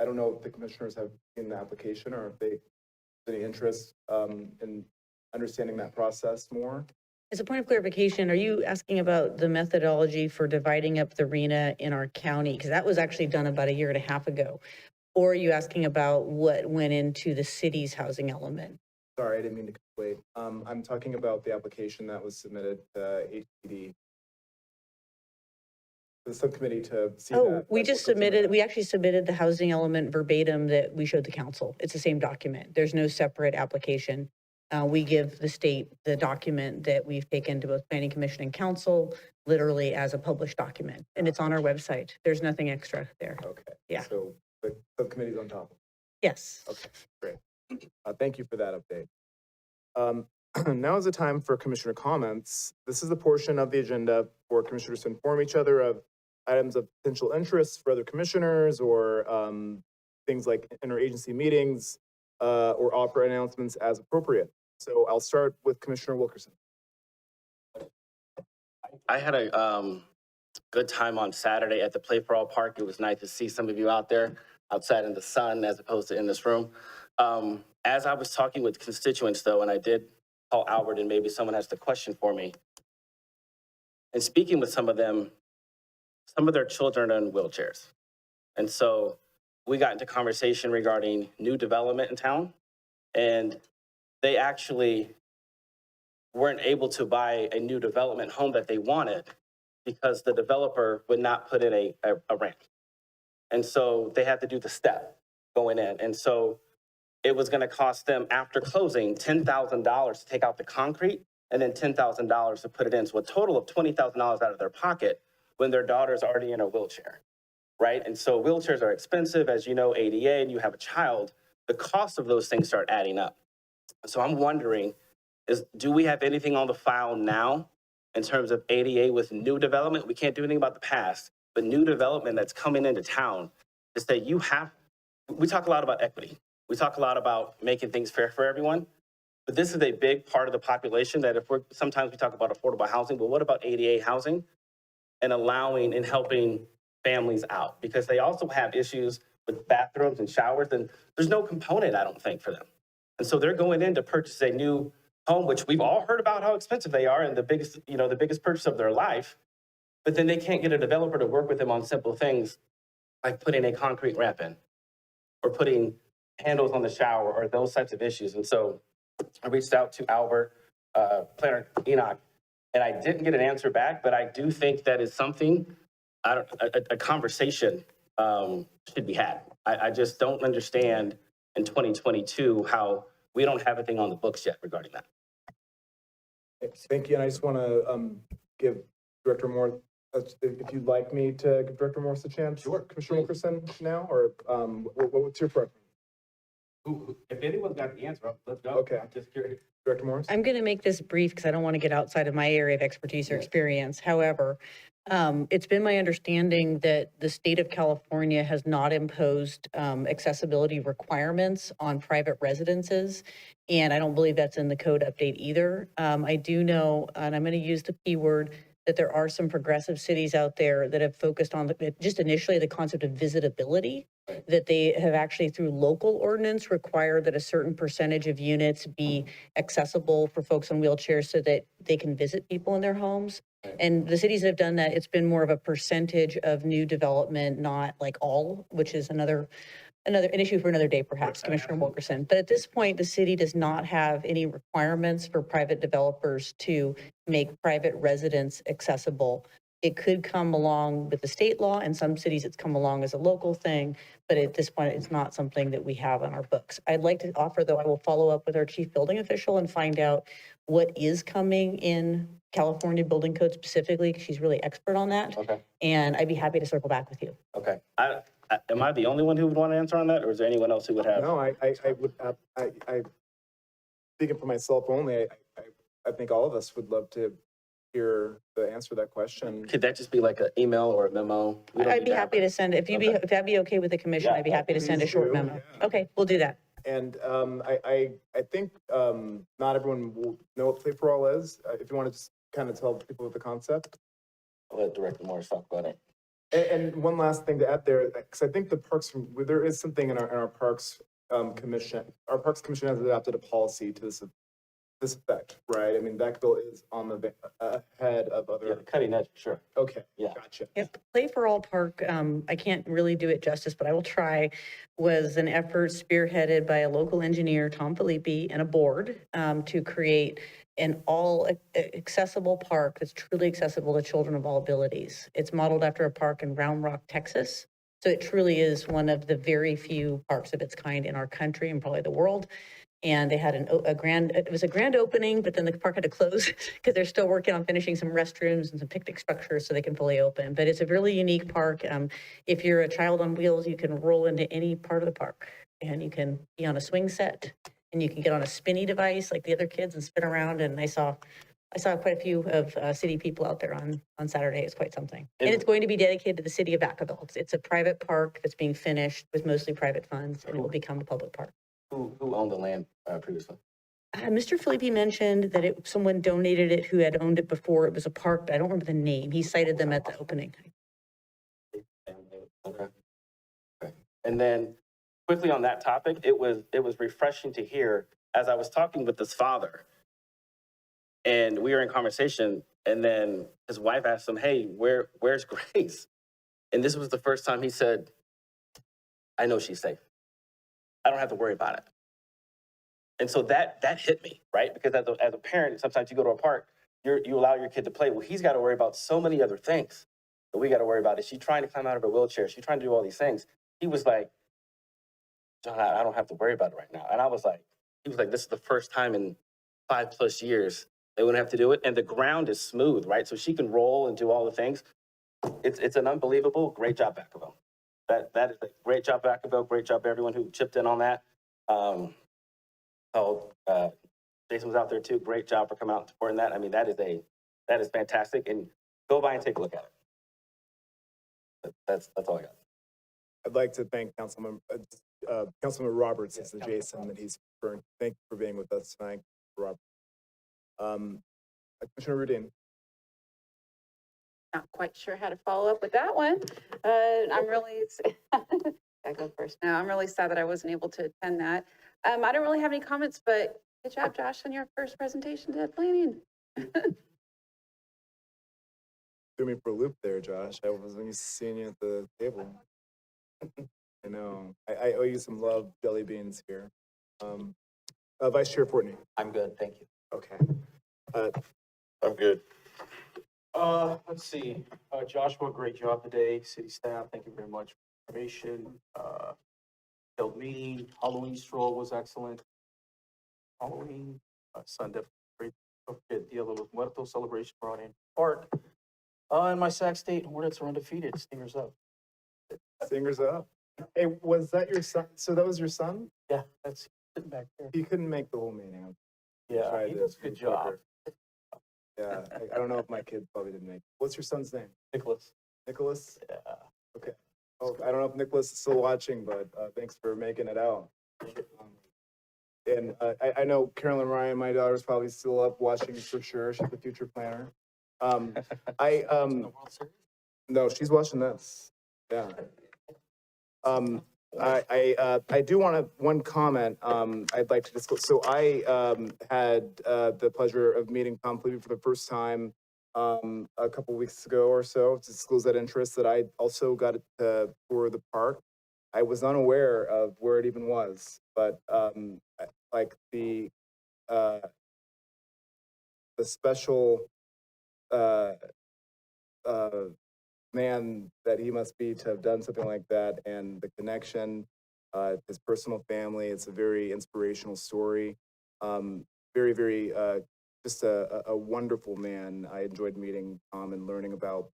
I don't know if the commissioners have seen the application or if they have any interest in understanding that process more. As a point of clarification, are you asking about the methodology for dividing up the arena in our county? Because that was actually done about 1.5 years ago. Or are you asking about what went into the city's housing element? Sorry, I didn't mean to conflate. I'm talking about the application that was submitted to HPD, the subcommittee to see that. Oh, we actually submitted the housing element verbatim that we showed the council. It's the same document. There's no separate application. We give the state the document that we've taken to both planning commission and council, literally as a published document, and it's on our website. There's nothing extra there. Okay. Yeah. So the subcommittee's on top of it. Yes. Okay, great. Thank you for that update. Now is the time for commissioner comments. This is the portion of the agenda for commissioners to inform each other of items of potential interest for other commissioners, or things like interagency meetings, or offer announcements as appropriate. So I'll start with Commissioner Wilkerson. I had a good time on Saturday at the Play for All Park. It was nice to see some of you out there outside in the sun as opposed to in this room. As I was talking with constituents though, and I did call Albert and maybe someone has the question for me. and speaking with some of them, some of their children are in wheelchairs. And so we got into conversation regarding new development in town, and they actually weren't able to buy a new development home that they wanted because the developer would not put in a ramp. And so they had to do the step going in. And so it was going to cost them, after closing, $10,000 to take out the concrete and then $10,000 to put it in. So a total of $20,000 out of their pocket when their daughter's already in a wheelchair, right? And so wheelchairs are expensive, as you know, ADA, and you have a child, the cost of those things start adding up. So I'm wondering, do we have anything on the file now in terms of ADA with new development? We can't do anything about the past, but new development that's coming into town to say we talk a lot about equity. We talk a lot about making things fair for everyone, but this is a big part of the population that sometimes we talk about affordable housing, but what about ADA housing and allowing and helping families out? Because they also have issues with bathrooms and showers, and there's no component, I don't think, for them. And so they're going in to purchase a new home, which we've all heard about how expensive they are and the biggest purchase of their life, but then they can't get a developer to work with them on simple things like putting a concrete ramp in or putting handles on the shower or those types of issues. And so I reached out to Albert, Planner Enoch, and I didn't get an answer back, but I do think that is something, a conversation should be had. I just don't understand in 2022 how we don't have anything on the books yet regarding that. Thank you, and I just want to give Director Moore, if you'd like me to give Director Morse a chance. Sure. Commissioner Wilkerson now, or what's your preference? If anyone's got the answer, let's go. Okay. I'm just curious. Director Morris? I'm going to make this brief because I don't want to get outside of my area of expertise or experience. However, it's been my understanding that the state of California has not imposed accessibility requirements on private residences, and I don't believe that's in the code update either. I do know, and I'm going to use the P word, that there are some progressive cities out there that have focused on just initially the concept of visitability, that they have actually through local ordinance required that a certain percentage of units be accessible for folks in wheelchairs so that they can visit people in their homes. And the cities that have done that, it's been more of a percentage of new development, not like all, which is an issue for another day, perhaps, Commissioner Wilkerson. But at this point, the city does not have any requirements for private developers to make private residents accessible. It could come along with the state law. In some cities, it's come along as a local thing, but at this point, it's not something that we have on our books. I'd like to offer, though, I will follow up with our chief building official and find out what is coming in California building code specifically, because she's really expert on that. Okay. And I'd be happy to circle back with you. Okay. Am I the only one who would want to answer on that, or is there anyone else who would have? No, I would, speaking for myself only, I think all of us would love to hear the answer to that question. Could that just be like an email or a memo? I'd be happy to send, if that'd be okay with the commission, I'd be happy to send a short memo. Okay, we'll do that. And I think not everyone will know what Play for All is. If you want to just kind of tell people the concept. I'll let Director Morris talk about it. And one last thing to add there, because I think there is something in our Parks Commission. Our Parks Commission has adopted a policy to this effect, right? I mean, Vacaville is on the ahead of other. Yeah, the cutting edge, sure. Okay, Yeah. gotcha. Yep, Play for All Park, I can't really do it justice, but I will try, was an effort spearheaded by a local engineer, Tom Filippi, and a board to create an all accessible park that's truly accessible to children of all abilities. It's modeled after a park in Round Rock, Texas. So it truly is one of the very few parks of its kind in our country and probably the world. And they had it was a grand opening, but then the park had to close because they're still working on finishing some restrooms and some picnic structures so they can fully open. But it's a really unique park. If you're a child on wheels, you can roll into any part of the park and you can be on a swing set and you can get on a spinny device like the other kids and spin around. And I saw quite a few of city people out there on Saturday. It's quite something. And it's going to be dedicated to the city of Vacaville. It's a private park that's being finished with mostly private funds and it will become a public park. Who owned the land previously? Mr. Filippi mentioned that someone donated it who had owned it before. It was a park, but I don't remember the name. He cited them at the opening. Okay. And then quickly on that topic, it was refreshing to hear as I was talking with this father and we were in conversation, And then his wife asked him, hey, where's Grace? And this was the first time he said, I know she's safe. I don't have to worry about it. And so that hit me, right? Because as a parent, sometimes you go to a park, you allow your kid to play. Well, he's got to worry about so many other things that we got to worry about. Is she trying to climb out of her wheelchair? Is she trying to do all these things? He was like, John, I don't have to worry about it right now. And I was like, he was like, this is the first time in 5+ years they wouldn't have to do it. And the ground is smooth, right? So she can roll and do all the things. It's an unbelievable, great job, Vacaville. That is a great job, Vacaville. Great job, everyone who chipped in on that. Jason was out there too. Great job for coming out and supporting that. I mean, that is fantastic. And go by and take a look at it. That's all I got. I'd like to thank Councilman Roberts as the Jason that he's referring. Thank you for being with us tonight, Robert. Commissioner Rudin. Not quite sure how to follow up with that one. I'm really, I go first now. I'm really sad that I wasn't able to attend that. I don't really have any comments, but good job, Josh, on your first presentation to planning. Threw me for a loop there, Josh. I wasn't used to seeing you at the table. I know. I owe you some love jelly beans here. Vice Chair Fortney. I'm good, thank you. Okay. I'm good. Let's see, Joshua, great job today. City staff, thank you very much for the information. Held meeting, Halloween stroll was excellent. Halloween, Sunday, great, Dia de los Muertos celebration brought in park. And my Sac State Hornets are undefeated, Stingers up. Singers up. Hey, was that your son? So that was your son? Yeah, that's sitting back there. He couldn't make the whole meeting. Yeah, tried he to does a good be job. quicker. Yeah, I don't know if my kid probably didn't make it. What's your son's name? Nicholas. Nicholas? Yeah. Okay. Oh, I don't know if Nicholas is still watching, but thanks for making it out. And I know Carolyn Ryan, my daughter's probably still up watching for sure. She's the future planner. No, she's watching this. Yeah. I do want to, one comment, I'd like to disclose. So I had the pleasure of meeting Tom Fleavy for the first time a couple weeks ago or so to disclose that interest that I also got for the park. I was unaware of where it even was, but like the special man that he must be to have done something like that, and the connection, his personal family. It's a very inspirational story. Very, very, just a wonderful man. I enjoyed meeting Tom and learning about